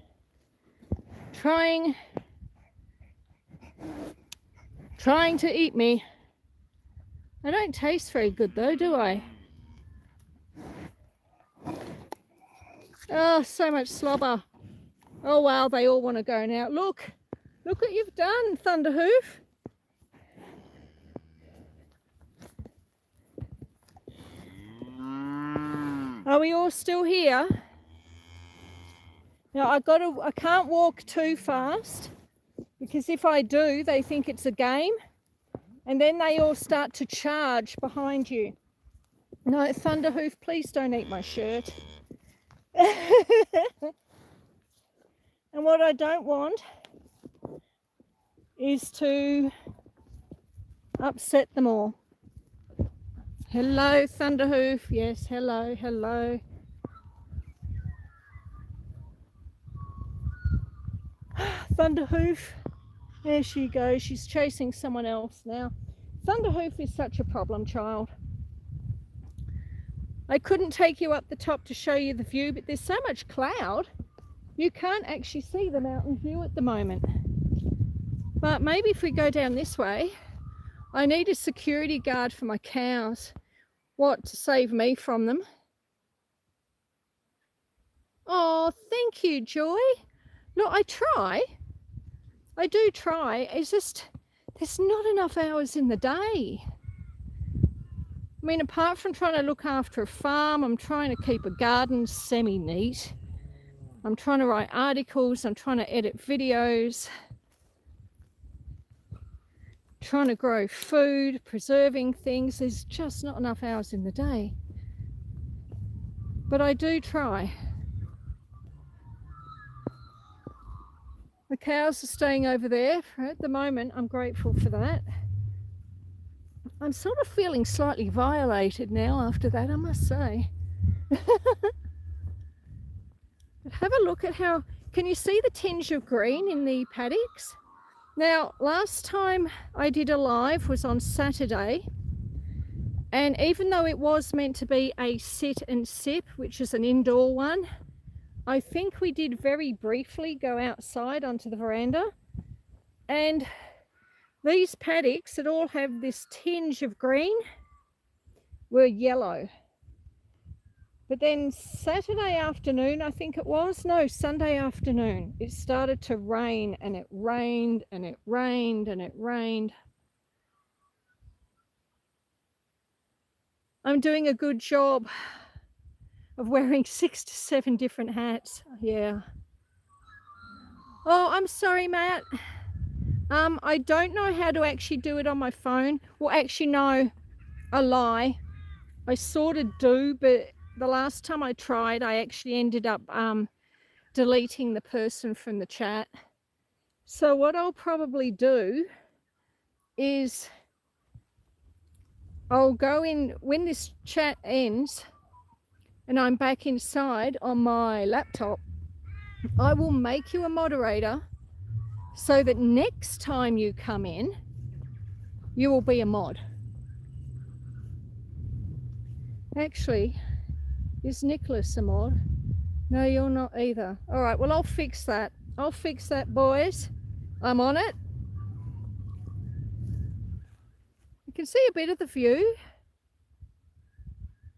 trying to eat me. I don't taste very good though, do I? Oh, so much slobber. Oh wow, they all want to go now. Look what you've done, Thunderhoof. Are we all still here? Now I can't walk too fast because if I do, they think it's a game and then they all start to charge behind you. No, Thunderhoof, please don't eat my shirt. And what I don't want is to upset them all. Hello, Thunderhoof. Yes, hello, hello. Thunderhoof. There she goes. She's chasing someone else now. Thunderhoof is such a problem child. I couldn't take you up the top to show you the view, but there's so much cloud, you can't actually see the mountain view at the moment. But maybe if we go down this way, I need a security guard for my cows. What, to save me from them? Oh, thank you, Joy. Look, I try. I do try. It's just, there's not enough hours in the day. I mean, apart from trying to look after a farm, I'm trying to keep a garden semi-neat. I'm trying to write articles. I'm trying to edit videos. Trying to grow food, preserving things. There's just not enough hours in the day. but I do try. The cows are staying over there at the moment. I'm grateful for that. I'm sort of feeling slightly violated now after that, I must say. But have a look at how, can you see the tinge of green in the paddocks? Now, last time I did a live was on Saturday, and even though it was meant to be a sit and sip, which is an indoor one, I think we did very briefly go outside onto the veranda, and these paddocks that all have this tinge of green were yellow. But then Saturday afternoon, I think it was, no, Sunday afternoon, it started to rain, and it rained and it rained and it rained. I'm doing a good job of wearing 6 to 7 different hats. Yeah. Oh, I'm sorry, Matt. I don't know how to actually do it on my phone. Well, actually, no, a lie. I sort of do, but the last time I tried, I actually ended up deleting the person from the chat. So what I'll probably do is I'll go in when this chat ends and I'm back inside on my laptop. I will make you a moderator so that next time you come in, you will be a mod. Actually, is Nicholas a mod? No, you're not either. All right, well, I'll fix that. I'll fix that, boys. I'm on it. You can see a bit of the view,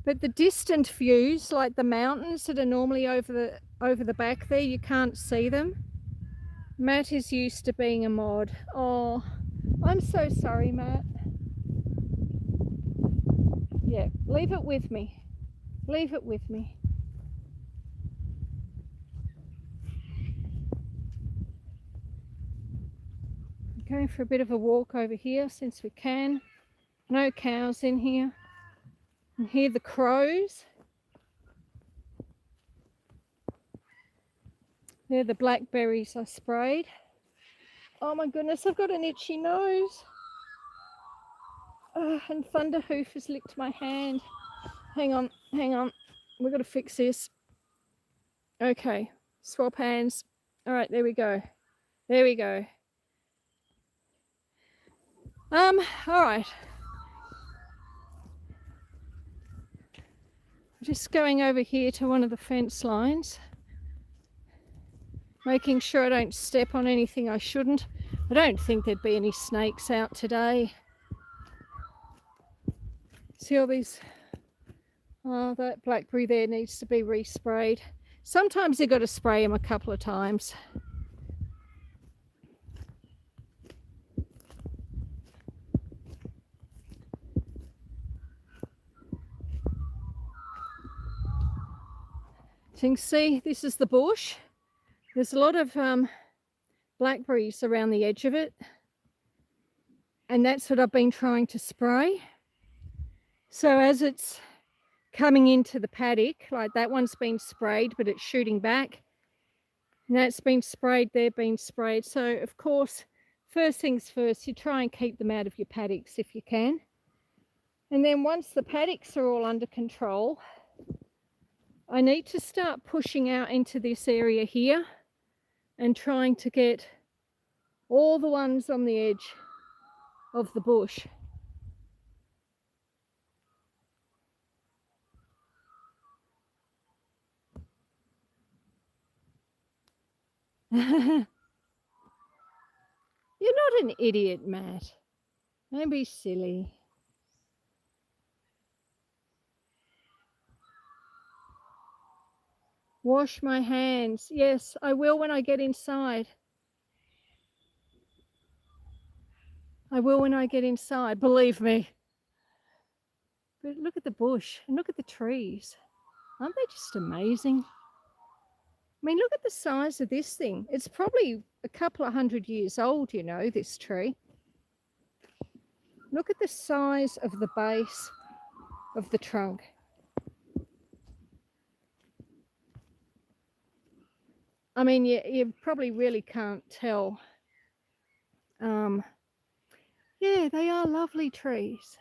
but the distant views, like the mountains that are normally over the back there, you can't see them. Matt is used to being a mod. Oh, I'm so sorry, Matt. Yeah, leave it with me. Leave it with me. I'm going for a bit of a walk over here since we can. No cows in here. And hear the crows. They're the blackberries I sprayed. Oh my goodness, I've got an itchy nose. And Thunderhoof has licked my hand. Hang on. We've got to fix this. Okay, swap hands. All right, there we go. All right. Just going over here to one of the fence lines, making sure I don't step on anything I shouldn't. I don't think there'd be any snakes out today. See all these? Oh, that blackberry there needs to be resprayed. Sometimes you've got to spray them a couple of times. So you can see this is the bush. There's a lot of blackberries around the edge of it, and that's what I've been trying to spray. So as it's coming into the paddock, like that one's been sprayed, but it's shooting back. And that's been sprayed, they're being sprayed. So of course, first things first, you try and keep them out of your paddocks if you can. And then once the paddocks are all under control, I need to start pushing out into this area here and trying to get all the ones on the edge of the bush. You're not an idiot, Matt. Don't be silly. Wash my hands. Yes, I will when I get inside. I will when I get inside, believe me. But look at the bush and look at the trees. Aren't they just amazing? I mean, look at the size of this thing. It's probably a couple of 100 years old, you know, this tree. Look at the size of the base of the trunk. I mean, you probably really can't tell. Yeah, they are lovely trees.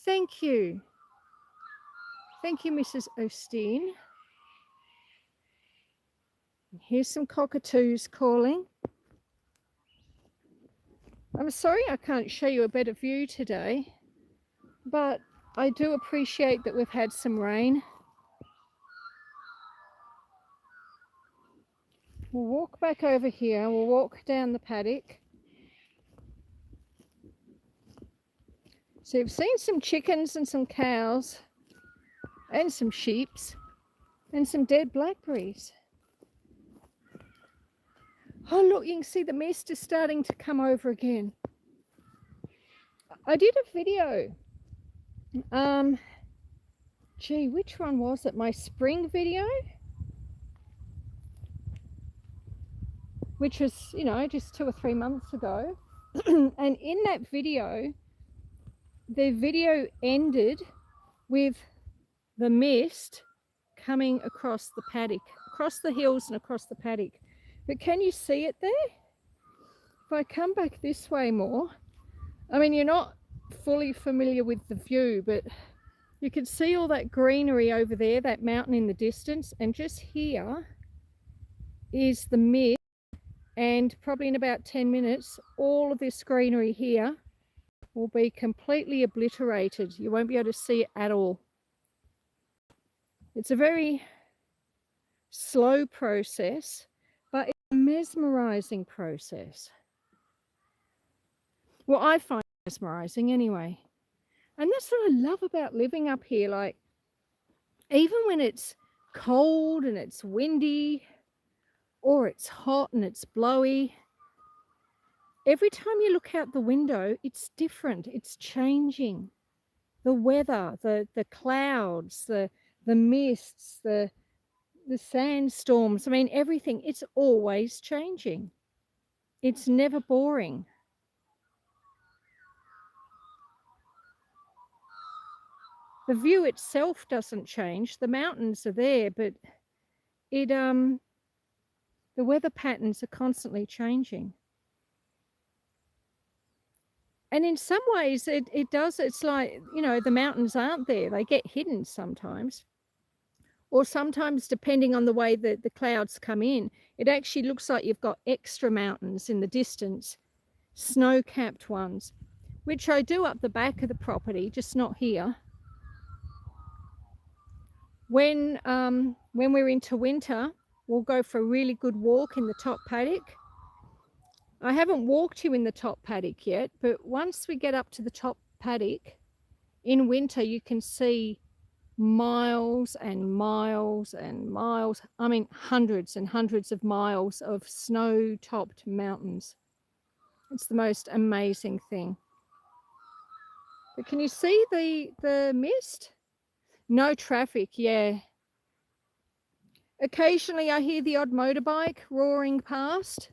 Thank you. Thank you, Mrs. Osteen. Here's some cockatoos calling. I'm sorry I can't show you a better view today, but I do appreciate that we've had some rain. We'll walk back over here. We'll walk down the paddock. So you've seen some chickens and some cows and some sheeps and some dead blackberries. Oh, look, you can see the mist is starting to come over again. I did a video. Gee, which one was it? My spring video? Which was, you know, just 2 or 3 months ago. And in that video, the video ended with the mist coming across the paddock, across the hills and across the paddock. But can you see it there? If I come back this way more, I mean, you're not fully familiar with the view, but you can see all that greenery over there, that mountain in the distance, and just here is the mist, and probably in about 10 minutes, all of this greenery here will be completely obliterated. You won't be able to see it at all. It's a very slow process, but it's a mesmerizing process. Well, I find it mesmerizing anyway. And that's what I love about living up here. Like, even when it's cold and it's windy, or it's hot and it's blowy, every time you look out the window, it's different. It's changing. The weather, the clouds, the mists, the sandstorms, I mean, everything, it's always changing. It's never boring. The view itself doesn't change. The mountains are there, but it the weather patterns are constantly changing. And in some ways it does, it's like, you know, the mountains aren't there. They get hidden sometimes. Or sometimes, depending on the way that the clouds come in, it actually looks like you've got extra mountains in the distance, snow-capped ones, which I do up the back of the property, just not here. When we're into winter, we'll go for a really good walk in the top paddock. I haven't walked you in the top paddock yet, but once we get up to the top paddock, in winter you can see miles and miles and miles, I mean hundreds and hundreds of miles of snow-topped mountains. It's the most amazing thing. But can you see the mist? No traffic, yeah. Occasionally I hear the odd motorbike roaring past.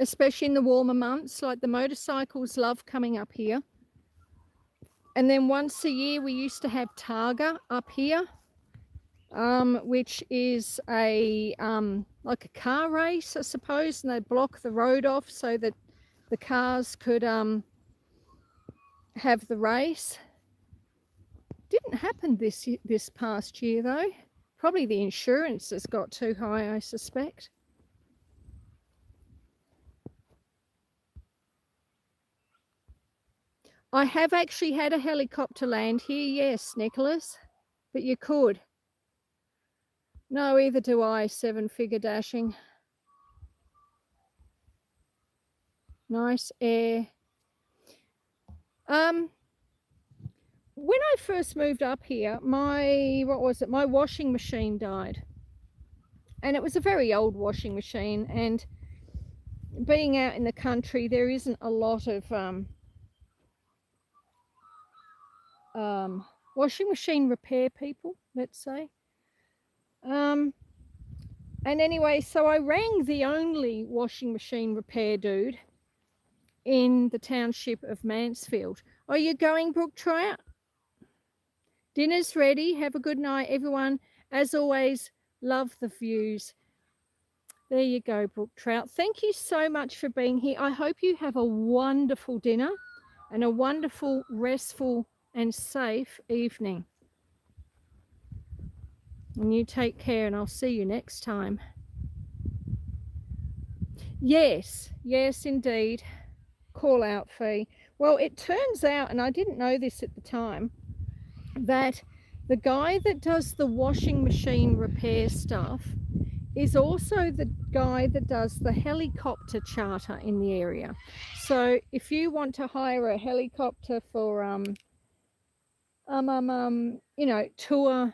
Especially in the warmer months, like the motorcycles love coming up here. And then once a year we used to have Targa up here, which is a like a car race, I suppose, and they block the road off so that the cars could have the race. Didn't happen this past year though. Probably the insurance has got too high, I suspect. I have actually had a helicopter land here, yes, Nicholas, but you could. No, either do I, 7-figure dashing. Nice air. When I first moved up here, my washing machine died. And it was a very old washing machine, and being out in the country, there isn't a lot of washing machine repair people, let's say. And anyway, so I rang the only washing machine repair dude in the township of Mansfield. Are you going, Brook Trout? Dinner's ready. Have a good night, everyone. As always, love the views. There you go, Brook Trout. Thank you so much for being here. I hope you have a wonderful dinner and a wonderful, restful and safe evening. And you take care, and I'll see you next time. Yes, yes, indeed. Call out fee. Well, it turns out, and I didn't know this at the time, that the guy that does the washing machine repair stuff is also the guy that does the helicopter charter in the area. So if you want to hire a helicopter for you know,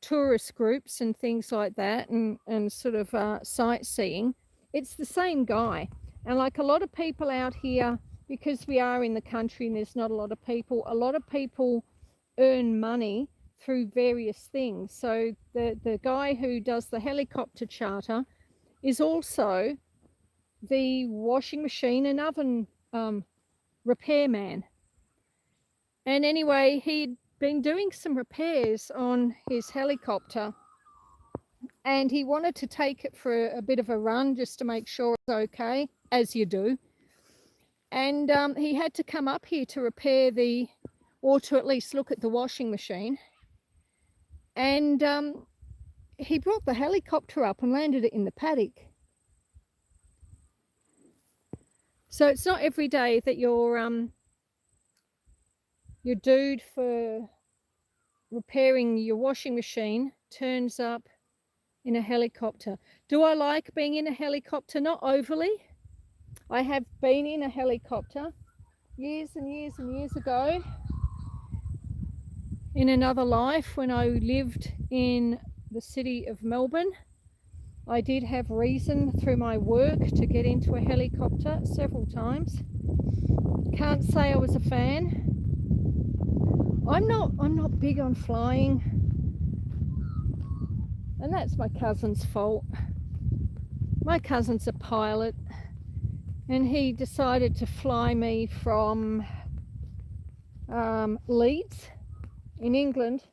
tourist groups and things like that, and sort of sightseeing, it's the same guy. And like a lot of people out here, because we are in the country and there's not a lot of people earn money through various things. So the guy who does the helicopter charter is also the washing machine and oven repairman. And anyway, he'd been doing some repairs on his helicopter, and he wanted to take it for a bit of a run just to make sure it's okay, as you do. And he had to come up here to repair or to at least look at the washing machine. And he brought the helicopter up and landed it in the paddock. So it's not every day that your dude for repairing your washing machine turns up in a helicopter. Do I like being in a helicopter? Not overly. I have been in a helicopter years and years and years ago in another life when I lived in the city of Melbourne. I did have reason through my work to get into a helicopter several times. Can't say I was a fan. I'm not big on flying, and that's my cousin's fault. My cousin's a pilot, and he decided to fly me from Leeds in England,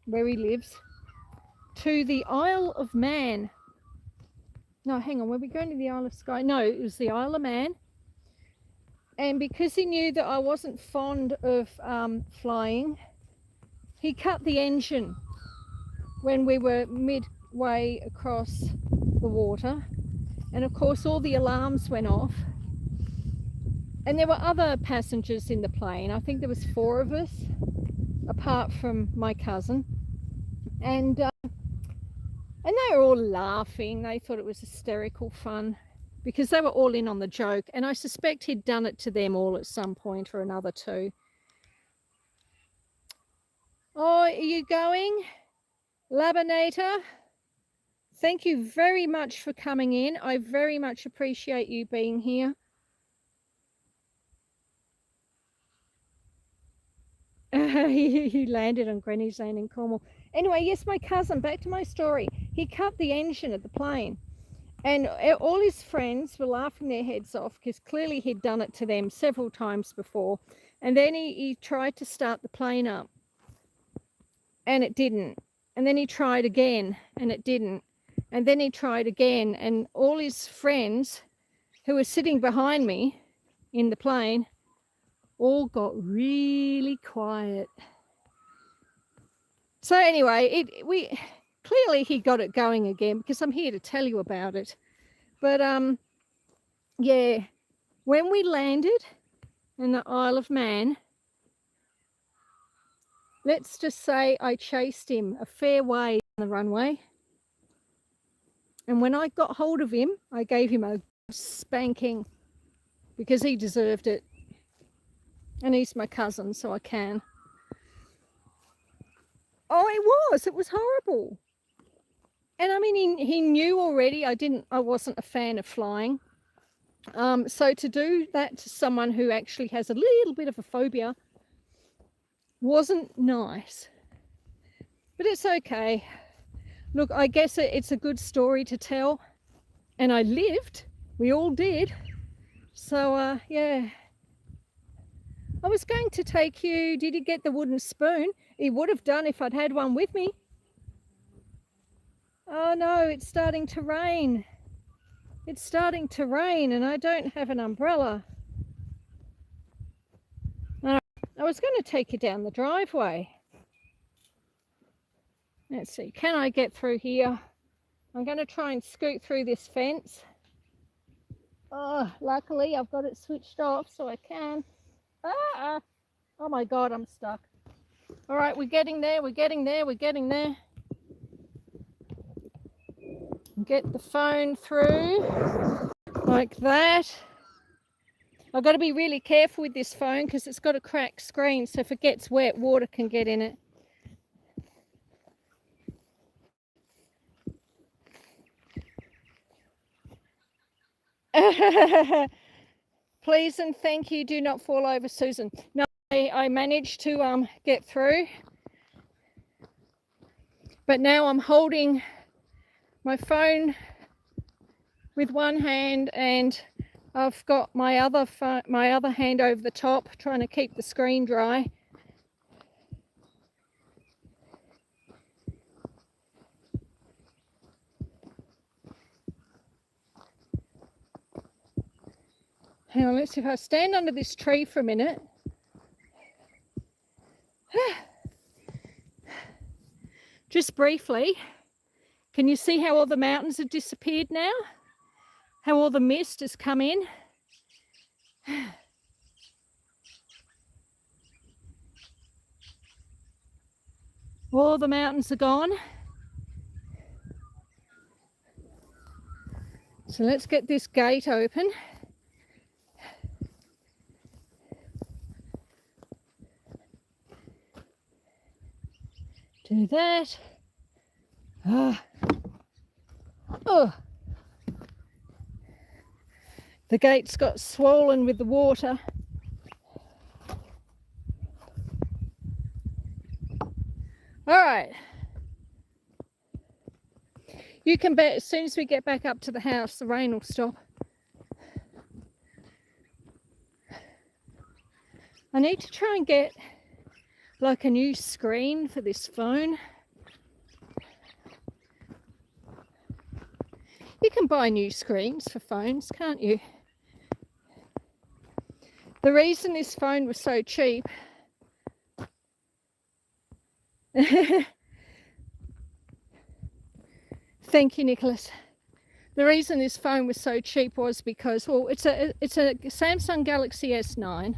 where he lives, to the Isle of Man. No, hang on, were we going to the Isle of Skye? No, it was the Isle of Man. And because he knew that I wasn't fond of flying, he cut the engine when we were midway across the water. And of course, all the alarms went off. And there were other passengers in the plane. I think there was 4 of us, apart from my cousin. And they were all laughing. They thought it was hysterical fun because they were all in on the joke. And I suspect he'd done it to them all at some point or another too. Oh, are you going? Labinator, thank you very much for coming in. I very much appreciate you being here. He landed on Granny's Land in Cornwall. Anyway, yes, my cousin, back to my story. He cut the engine of the plane, and all his friends were laughing their heads off because clearly he'd done it to them several times before. And then he tried to start the plane up, and it didn't. And then he tried again, and it didn't. And then he tried again, and all his friends who were sitting behind me in the plane all got really quiet. So anyway, clearly he got it going again because I'm here to tell you about it. But yeah, when we landed in the Isle of Man, let's just say I chased him a fair way on the runway. And when I got hold of him, I gave him a spanking because he deserved it. And he's my cousin, so I can. Oh, it was horrible. And I mean, he knew already I wasn't a fan of flying. So to do that to someone who actually has a little bit of a phobia wasn't nice. But it's okay. Look, I guess it's a good story to tell. And I lived. We all did. So, yeah. I was going to take you, did you get the wooden spoon? He would have done if I'd had one with me. Oh no, it's starting to rain. It's starting to rain and I don't have an umbrella. I was going to take you down the driveway. Let's see, can I get through here? I'm going to try and scoot through this fence. Oh, luckily I've got it switched off so I can. Ah! Oh my God, I'm stuck. All right, we're getting there, we're getting there, we're getting there. Get the phone through like that. I've got to be really careful with this phone because it's got a cracked screen, so if it gets wet, water can get in it. Please and thank you, do not fall over, Susan. No, I managed to get through, but now I'm holding my phone with one hand and I've got my other hand over the top trying to keep the screen dry. Hang on, let's see if I stand under this tree for a minute. Just briefly, can you see how all the mountains have disappeared now? How all the mist has come in? All the mountains are gone. So let's get this gate open. Do that. Oh. The gate's got swollen with the water. All right. You can bet as soon as we get back up to the house, the rain will stop. I need to try and get like a new screen for this phone. You can buy new screens for phones, can't you? The reason this phone was so cheap thank you, Nicholas. The reason this phone was so cheap was because, well, it's a Samsung Galaxy S9.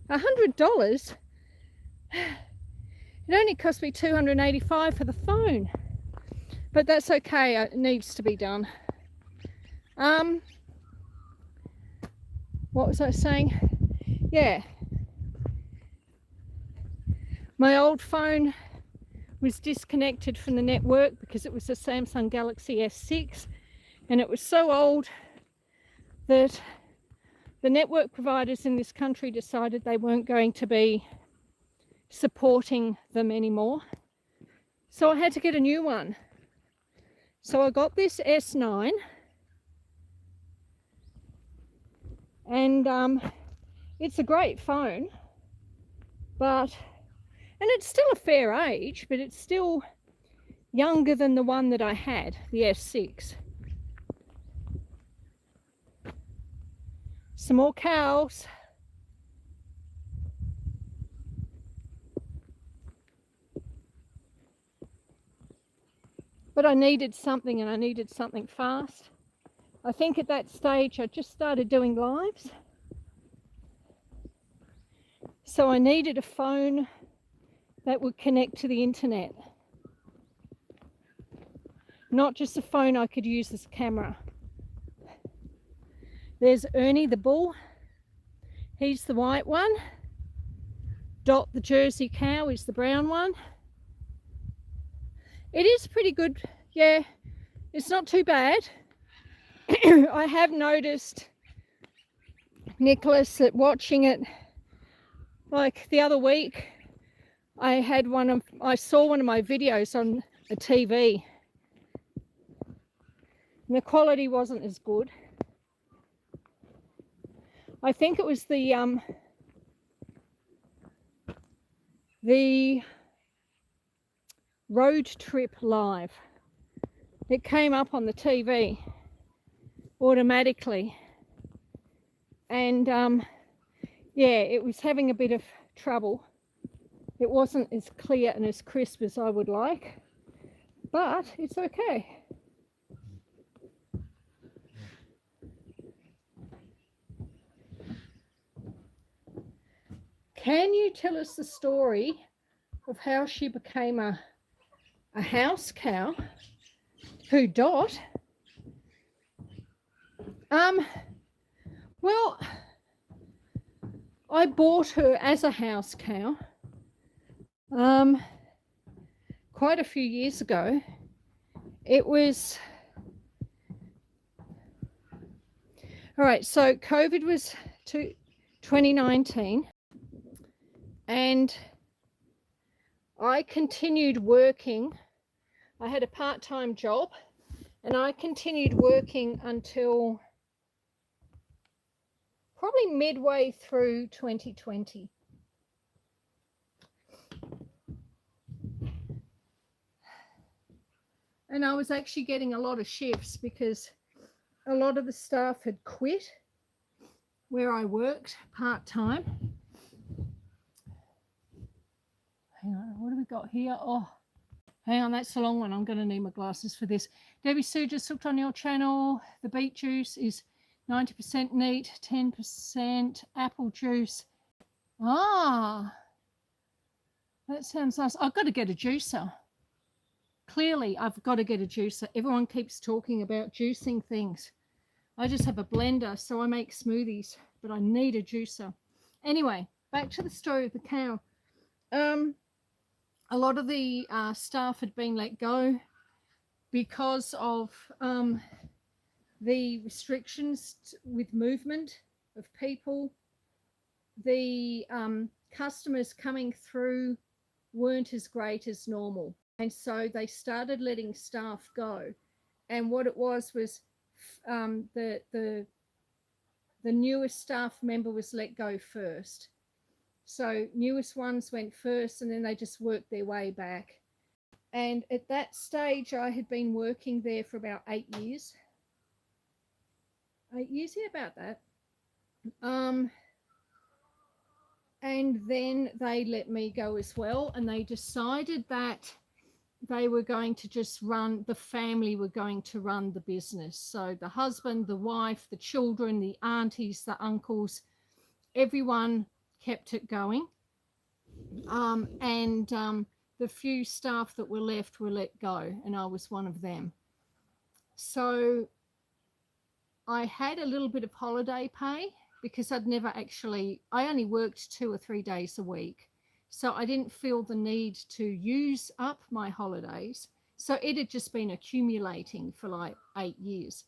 $100. It only cost me $285 for the phone, but that's okay. It needs to be done. What was I saying? Yeah, my old phone was disconnected from the network because it was a Samsung Galaxy S6 and it was so old that the network providers in this country decided they weren't going to be supporting them anymore. So I had to get a new one. So I got this S9 and it's a great phone, and it's still a fair age, but it's still younger than the one that I had, the S6. Some more cows. But I needed something, and I needed something fast. I think at that stage I just started doing lives. So I needed a phone that would connect to the internet. Not just a phone I could use as a camera. There's Ernie the bull. He's the white one. Dot the Jersey cow is the brown one. It is pretty good. Yeah, it's not too bad. I have noticed, Nicholas, that watching it, like the other week, I saw one of my videos on a TV and the quality wasn't as good. I think it was the Road Trip Live. It came up on the TV automatically, and yeah, it was having a bit of trouble. It wasn't as clear and as crisp as I would like, but it's okay. Can you tell us the story of how she became a house cow? Who, Dot? Well, I bought her as a house cow quite a few years ago. It was, all right, so COVID was 2019, and I continued working. I had a part-time job, and I continued working until probably midway through 2020. And I was actually getting a lot of shifts because a lot of the staff had quit where I worked part-time. Hang on, what have we got here? Oh, hang on, that's a long one. I'm going to need my glasses for this. Debbie Sue just looked on your channel. The beet juice is 90% neat, 10% apple juice. Ah, that sounds nice. I've got to get a juicer. Clearly, I've got to get a juicer. Everyone keeps talking about juicing things. I just have a blender, so I make smoothies, but I need a juicer. Anyway, back to the story of the cow. A lot of the staff had been let go because of the restrictions with movement of people. The customers coming through weren't as great as normal, and so they started letting staff go. And what it was the newest staff member was let go first. So newest ones went first, and then they just worked their way back. And at that stage, I had been working there for about 8 years. 8 years, yeah, about that. And then they let me go as well, and they decided that they were going to just run, the family were going to run the business. So the husband, the wife, the children, the aunties, the uncles, everyone kept it going. The few staff that were left were let go, and I was one of them. So I had a little bit of holiday pay because I only worked 2 or 3 days a week. So I didn't feel the need to use up my holidays. So it had just been accumulating for like 8 years.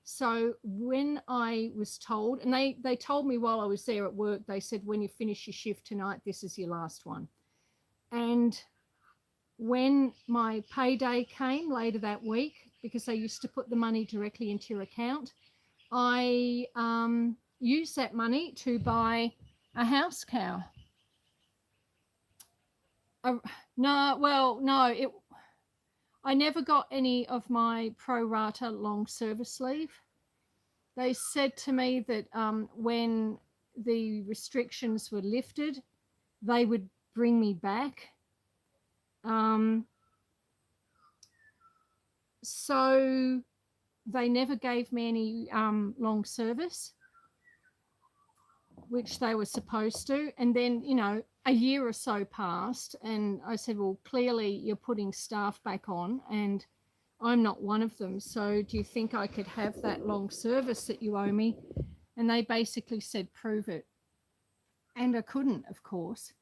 So when I was told, and they told me while I was there at work, they said, when you finish your shift tonight, this is your last one. And when my payday came later that week, because they used to put the money directly into your account, I used that money to buy a house cow. I never got any of my pro rata long service leave. They said to me that when the restrictions were lifted, they would bring me back. So they never gave me any long service, which they were supposed to. And then, a year or so passed, and I said, well, clearly you're putting staff back on, and I'm not one of them. So do you think I could have that long service that you owe me? And they basically said, prove it. And I couldn't, of course.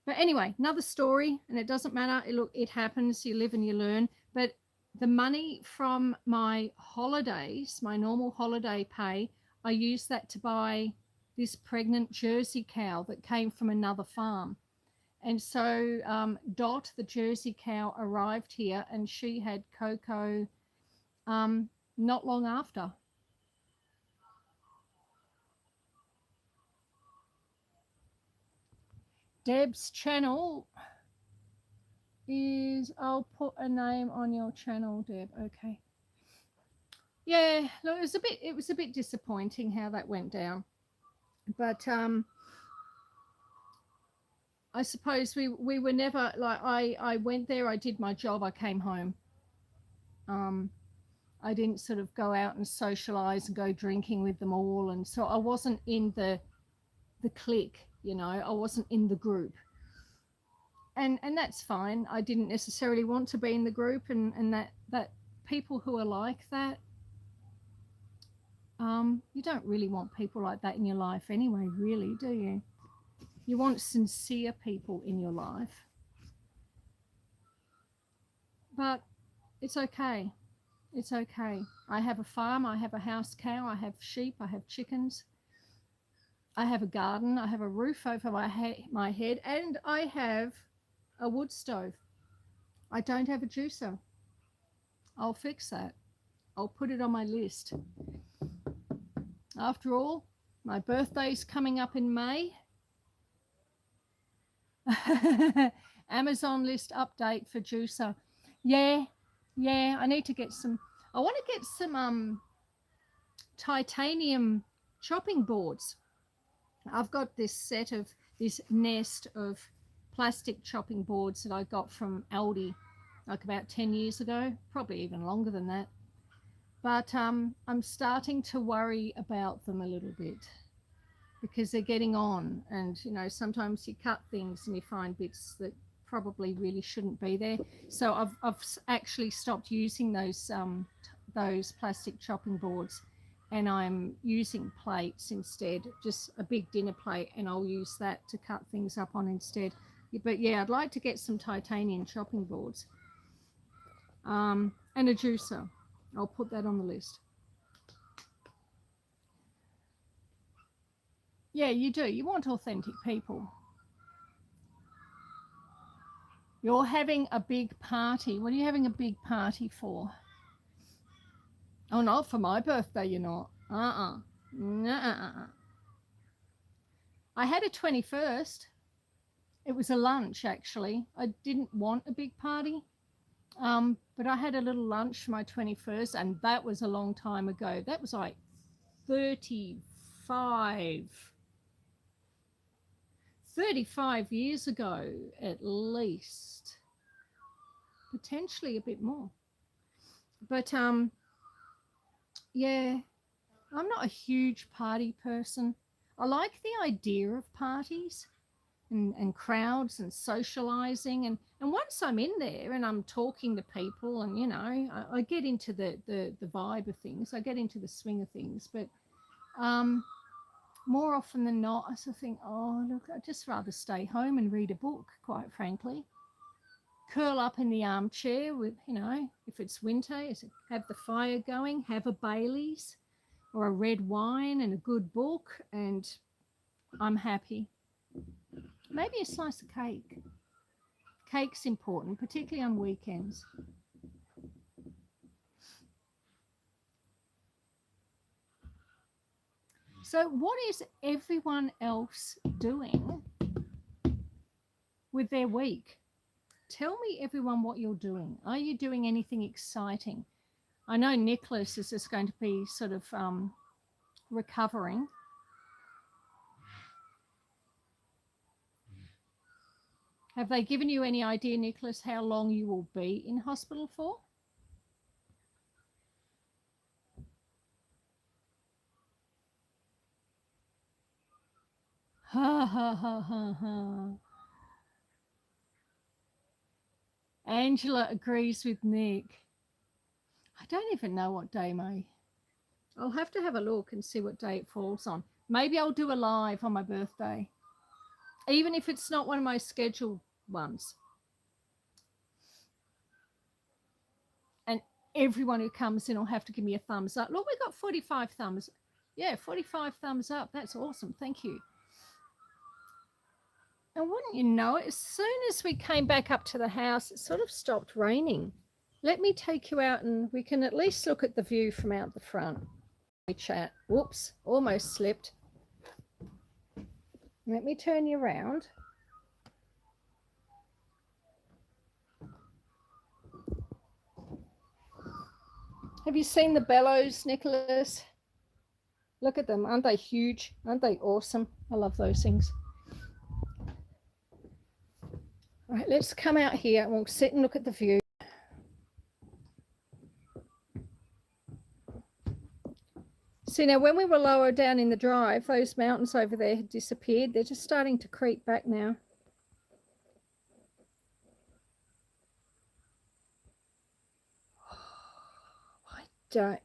But anyway, another story, and it doesn't matter. It happens. You live and you learn. But the money from my holidays, my normal holiday pay, I used that to buy this pregnant Jersey cow that came from another farm. And so Dot, the Jersey cow, arrived here, and she had Coco not long after. Deb's channel is, I'll put a name on your channel, Deb. Okay. Yeah, look, it was a bit disappointing how that went down. But I suppose we were never like, I went there, I did my job, I came home. I didn't sort of go out and socialize and go drinking with them all, and so I wasn't in the clique, you know, I wasn't in the group. And that's fine. I didn't necessarily want to be in the group, and that people who are like that, you don't really want people like that in your life anyway, really, do you? You want sincere people in your life. But it's okay. It's okay. I have a farm, I have a house cow, I have sheep, I have chickens, I have a garden, I have a roof over my head, and I have a wood stove. I don't have a juicer. I'll fix that. I'll put it on my list. After all, my birthday's coming up in May. Amazon list update for juicer. Yeah, I need to get some. I want to get some titanium chopping boards. I've got this nest of plastic chopping boards that I got from Aldi like about 10 years ago, probably even longer than that. But I'm starting to worry about them a little bit because they're getting on, and you know, sometimes you cut things and you find bits that probably really shouldn't be there. So I've actually stopped using those plastic chopping boards, and I'm using plates instead, just a big dinner plate, and I'll use that to cut things up on instead. But yeah, I'd like to get some titanium chopping boards, and a juicer. I'll put that on the list. Yeah, you do. You want authentic people. You're having a big party. What are you having a big party for? Oh, not for my birthday, you're not. Nuh-uh. I had a 21st. It was a lunch, actually. I didn't want a big party. But I had a little lunch for my 21st, and that was a long time ago. That was like 35 years ago, at least. Potentially a bit more. But yeah, I'm not a huge party person. I like the idea of parties and crowds and socializing, and once I'm in there and I'm talking to people, and you know, I get into the vibe of things, I get into the swing of things. But more often than not, I sort of think, oh look, I'd just rather stay home and read a book, quite frankly. Curl up in the armchair with, you know, if it's winter, have the fire going, have a Baileys or a red wine and a good book, and I'm happy. Maybe a slice of cake. Cake's important, particularly on weekends. So what is everyone else doing with their week? Tell me, everyone, what you're doing. Are you doing anything exciting? I know Nicholas is just going to be sort of recovering. Have they given you any idea, Nicholas, how long you will be in hospital for? Ha ha ha ha ha. Angela agrees with Nick. I don't even know what day, May. I'll have to have a look and see what day it falls on. Maybe I'll do a live on my birthday, even if it's not one of my scheduled ones. And everyone who comes in will have to give me a thumbs up. Look, we got 45 thumbs. Yeah, 45 thumbs up. That's awesome. Thank you. And wouldn't you know it, as soon as we came back up to the house, it sort of stopped raining. Let me take you out and we can at least look at the view from out the front. We chat. Whoops, almost slipped. Let me turn you around. Have you seen the bellows, Nicholas? Look at them. Aren't they huge? Aren't they awesome? I love those things. All right, let's come out here and we'll sit and look at the view. See, now when we were lower down in the drive, those mountains over there had disappeared. They're just starting to creep back now. I don't.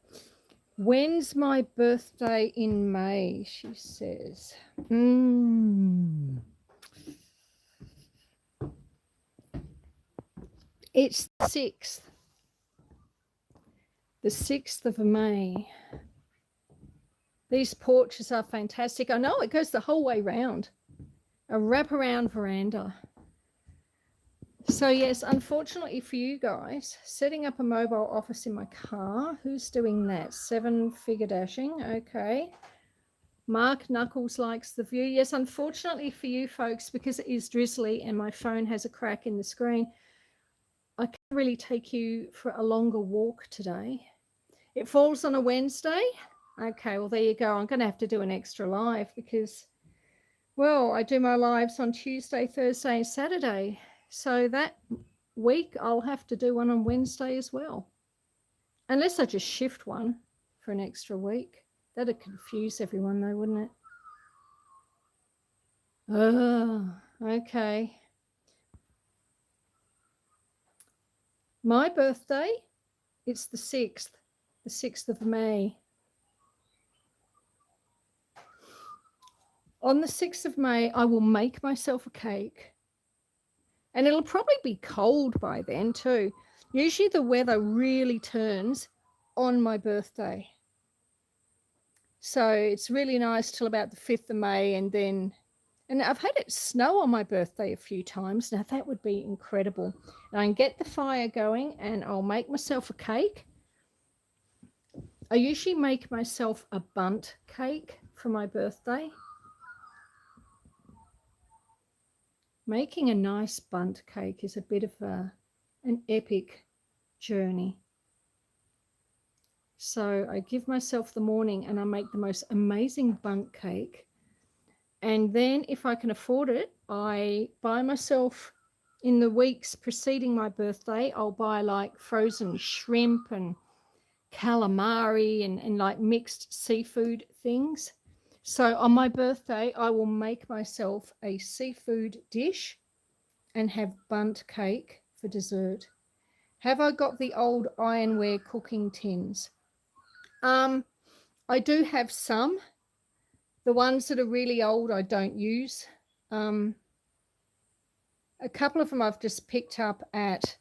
When's my birthday in May, she says. It's the 6th. The 6th of May. These porches are fantastic. I know it goes the whole way round. A wraparound veranda. So yes, unfortunately for you guys, setting up a mobile office in my car. Who's doing that? 7-figure dashing. Okay. Mark Knuckles likes the view. Yes, unfortunately for you folks, because it is drizzly and my phone has a crack in the screen, I can't really take you for a longer walk today. It falls on a Wednesday. Okay, well, there you go. I'm going to have to do an extra live because, well, I do my lives on Tuesday, Thursday, and Saturday. So that week, I'll have to do one on Wednesday as well. Unless I just shift one for an extra week. That'd confuse everyone though, wouldn't it? Oh, okay. My birthday, it's the 6th of May. On the 6th of May, I will make myself a cake. And it'll probably be cold by then too. Usually the weather really turns on my birthday. So it's really nice till about the 5th of May and I've had it snow on my birthday a few times. Now that would be incredible. And I can get the fire going and I'll make myself a cake. I usually make myself a bundt cake for my birthday. Making a nice bundt cake is a bit of an epic journey. So I give myself the morning and I make the most amazing bundt cake. And then if I can afford it, I buy myself, in the weeks preceding my birthday, I'll buy like frozen shrimp and calamari and like mixed seafood things. So on my birthday, I will make myself a seafood dish and have bundt cake for dessert. Have I got the old ironware cooking tins? I do have some. The ones that are really old, I don't use. A couple of them I've just picked up at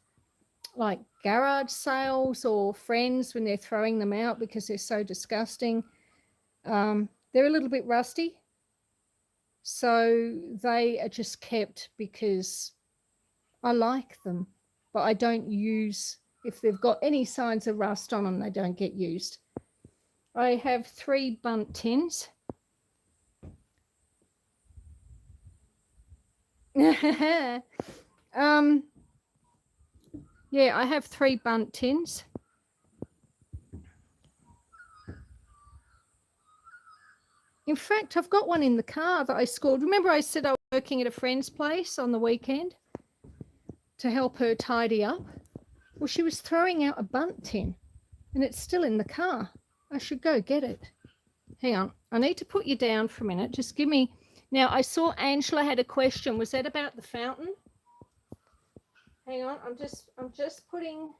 like garage sales or friends when they're throwing them out because they're so disgusting. They're a little bit rusty. So they are just kept because I like them, but I don't use, if they've got any signs of rust on them, they don't get used. I have 3 bundt tins. Yeah, I have 3 bundt tins. In fact, I've got one in the car that I scored. Remember I said I was working at a friend's place on the weekend to help her tidy up? Well, she was throwing out a bundt tin and it's still in the car. I should go get it. Hang on. I need to put you down for a minute. Just give me... Now, I saw Angela had a question. Was that about the fountain? Hang on. I'm just putting...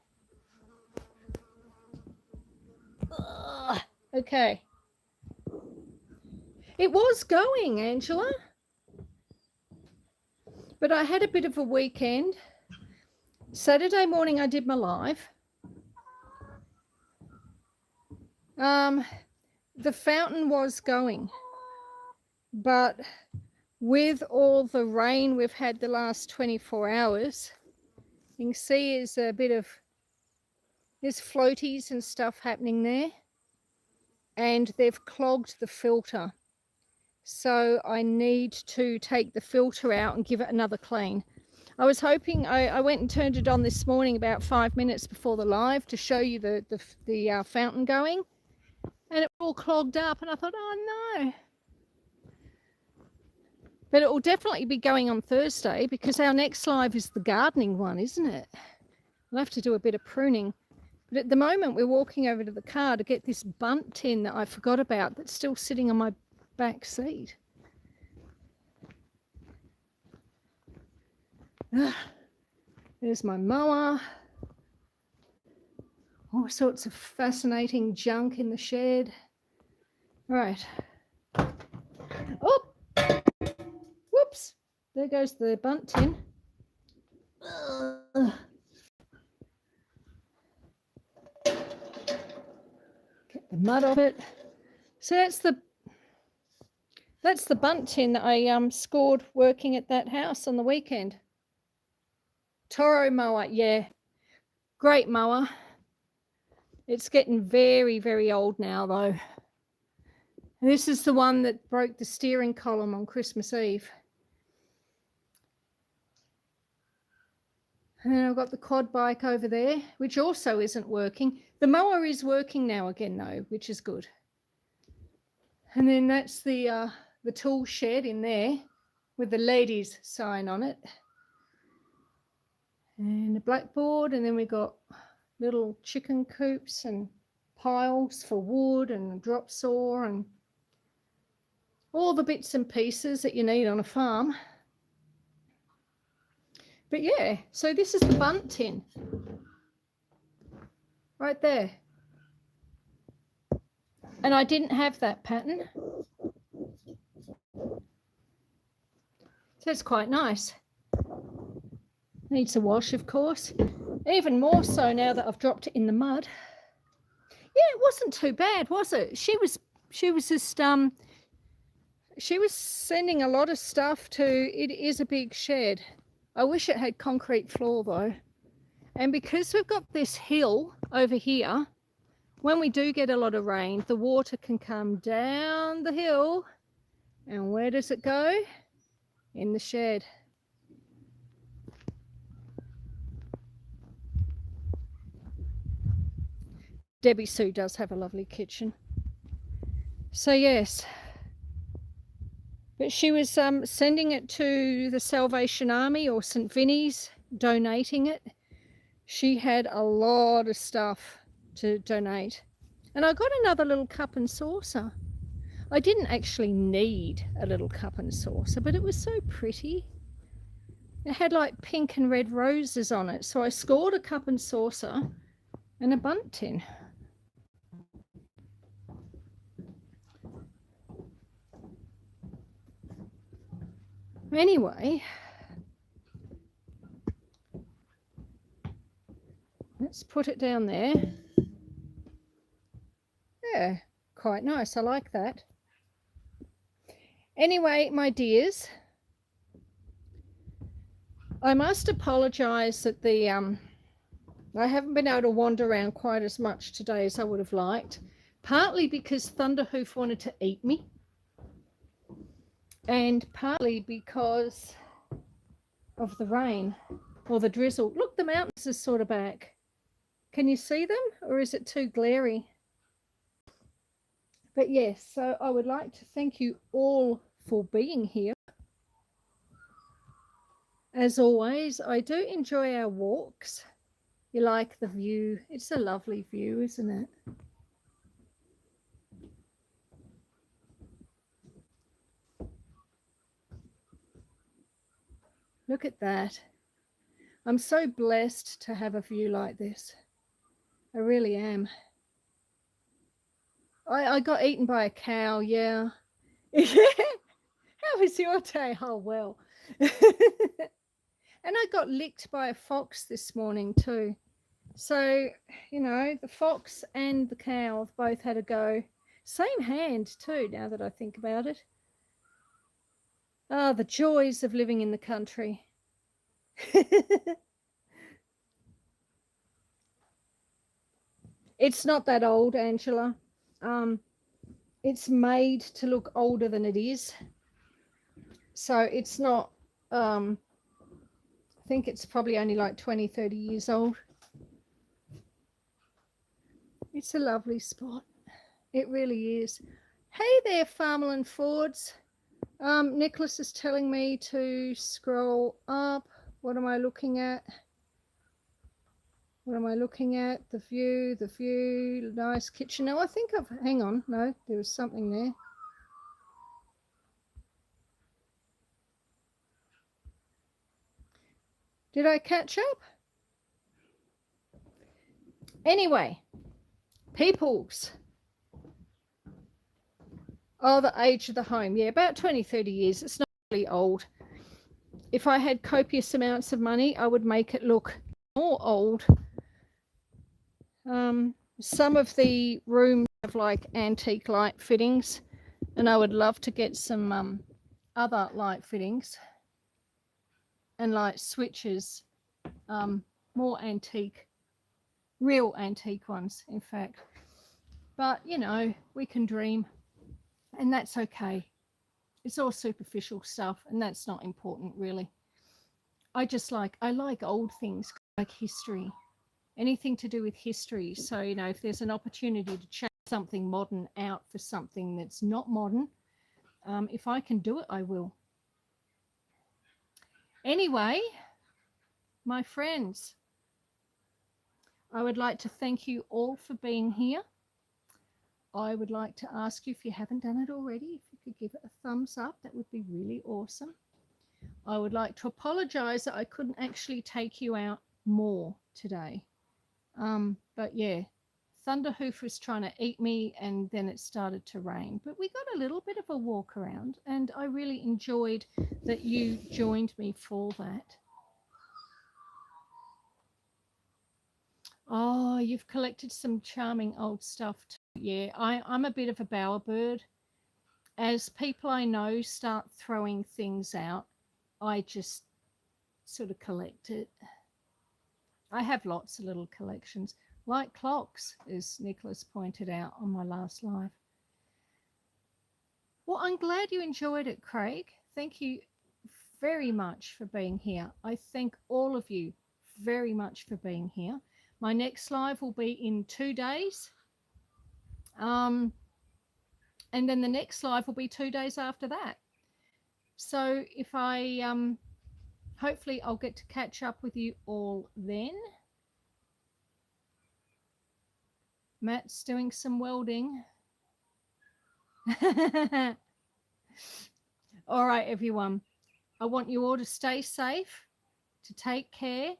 Okay. It was going, Angela. But I had a bit of a weekend. Saturday morning, I did my live. The fountain was going, but with all the rain we've had the last 24 hours, you can see there's a bit of, there's floaties and stuff happening there, and they've clogged the filter. So I need to take the filter out and give it another clean. I was hoping, I went and turned it on this morning about 5 minutes before the live to show you the fountain going, and it all clogged up, and I thought, oh no. But it will definitely be going on Thursday because our next live is the gardening one, isn't it? I'll have to do a bit of pruning. But at the moment, we're walking over to the car to get this bunt tin that I forgot about that's still sitting on my back seat. There's my mower. All sorts of fascinating junk in the shed. Right. Oh! Whoops! There goes the bunt tin. Get the mud off it. So that's the bunt tin that I scored working at that house on the weekend. Toro mower, yeah. Great mower. It's getting very, very old now though. This is the one that broke the steering column on Christmas Eve. And then I've got the quad bike over there, which also isn't working. The mower is working now again though, which is good. And then that's the tool shed in there with the ladies sign on it. And a blackboard, and then we got little chicken coops and piles for wood and a drop saw and all the bits and pieces that you need on a farm. But yeah, so this is the bunt tin right there. And I didn't have that pattern. So it's quite nice. Needs a wash, of course. Even more so now that I've dropped it in the mud. Yeah, it wasn't too bad, was it? She was just she was sending a lot of stuff to, it is a big shed. I wish it had concrete floor though. And because we've got this hill over here, when we do get a lot of rain, the water can come down the hill. And where does it go? In the shed. Debbie Sue does have a lovely kitchen. So yes. But she was sending it to the Salvation Army or St. Vinny's, donating it. She had a lot of stuff to donate. And I got another little cup and saucer. I didn't actually need a little cup and saucer, but it was so pretty. It had like pink and red roses on it. So I scored a cup and saucer and a bunt tin. Anyway, let's put it down there. Yeah, quite nice. I like that. Anyway, my dears, I must apologise that I haven't been able to wander around quite as much today as I would have liked, partly because Thunderhoof wanted to eat me, and partly because of the rain or the drizzle. Look, the mountains are sort of back. Can you see them, or is it too glary? But yes, so I would like to thank you all for being here. As always, I do enjoy our walks. You like the view? It's a lovely view, isn't it? Look at that. I'm so blessed to have a view like this. I really am. I got eaten by a cow, yeah. How was your day? Oh, well. And I got licked by a fox this morning too. So, you know, the fox and the cow both had a go. Same hand too, now that I think about it. Ah, the joys of living in the country. It's not that old, Angela. It's made to look older than it is. So it's not think it's probably only like 20, 30 years old. It's a lovely spot. It really is. Hey there, Farmerland Fords. Nicholas is telling me to scroll up. What am I looking at? What am I looking at? The view, nice kitchen. No, I think hang on. No, there was something there. Did I catch up? Anyway, peoples. Oh, the age of the home. Yeah, about 20, 30 years. It's not really old. If I had copious amounts of money, I would make it look more old. Some of the rooms have like antique light fittings, and I would love to get some other light fittings and light switches, more antique, real antique ones, in fact. But, you know, we can dream, and that's okay. It's all superficial stuff, and that's not important, really. I like old things, like history, anything to do with history. So, you know, if there's an opportunity to change something modern out for something that's not modern, if I can do it, I will. Anyway, my friends, I would like to thank you all for being here. I would like to ask you, if you haven't done it already, if you could give it a thumbs up, that would be really awesome. I would like to apologize that I couldn't actually take you out more today. But yeah, Thunderhoof was trying to eat me, and then it started to rain. But we got a little bit of a walk around, and I really enjoyed that you joined me for that. Oh, you've collected some charming old stuff too. Yeah, I'm a bit of a bowerbird. As people I know start throwing things out, I just sort of collect it. I have lots of little collections, like clocks, as Nicholas pointed out on my last live. Well, I'm glad you enjoyed it, Craig. Thank you very much for being here. I thank all of you very much for being here. My next live will be in 2 days. And then the next live will be 2 days after that. So if I, hopefully I'll get to catch up with you all then. Matt's doing some welding. All right, everyone. I want you all to stay safe, to take care,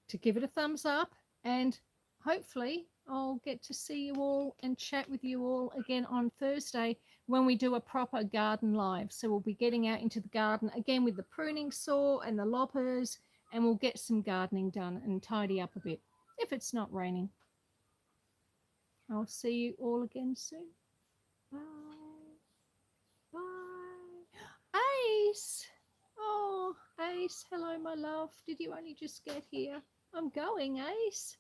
to give it a thumbs up, and hopefully I'll get to see you all and chat with you all again on Thursday when we do a proper garden live. So we'll be getting out into the garden again with the pruning saw and the loppers, and we'll get some gardening done and tidy up a bit if it's not raining. I'll see you all again soon. Bye. Bye. Ace. Oh, Ace. Hello, my love. Did you only just get here? I'm going, Ace.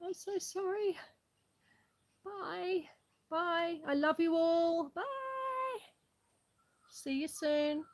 I'm so sorry. Bye. Bye. I love you all. Bye. See you soon.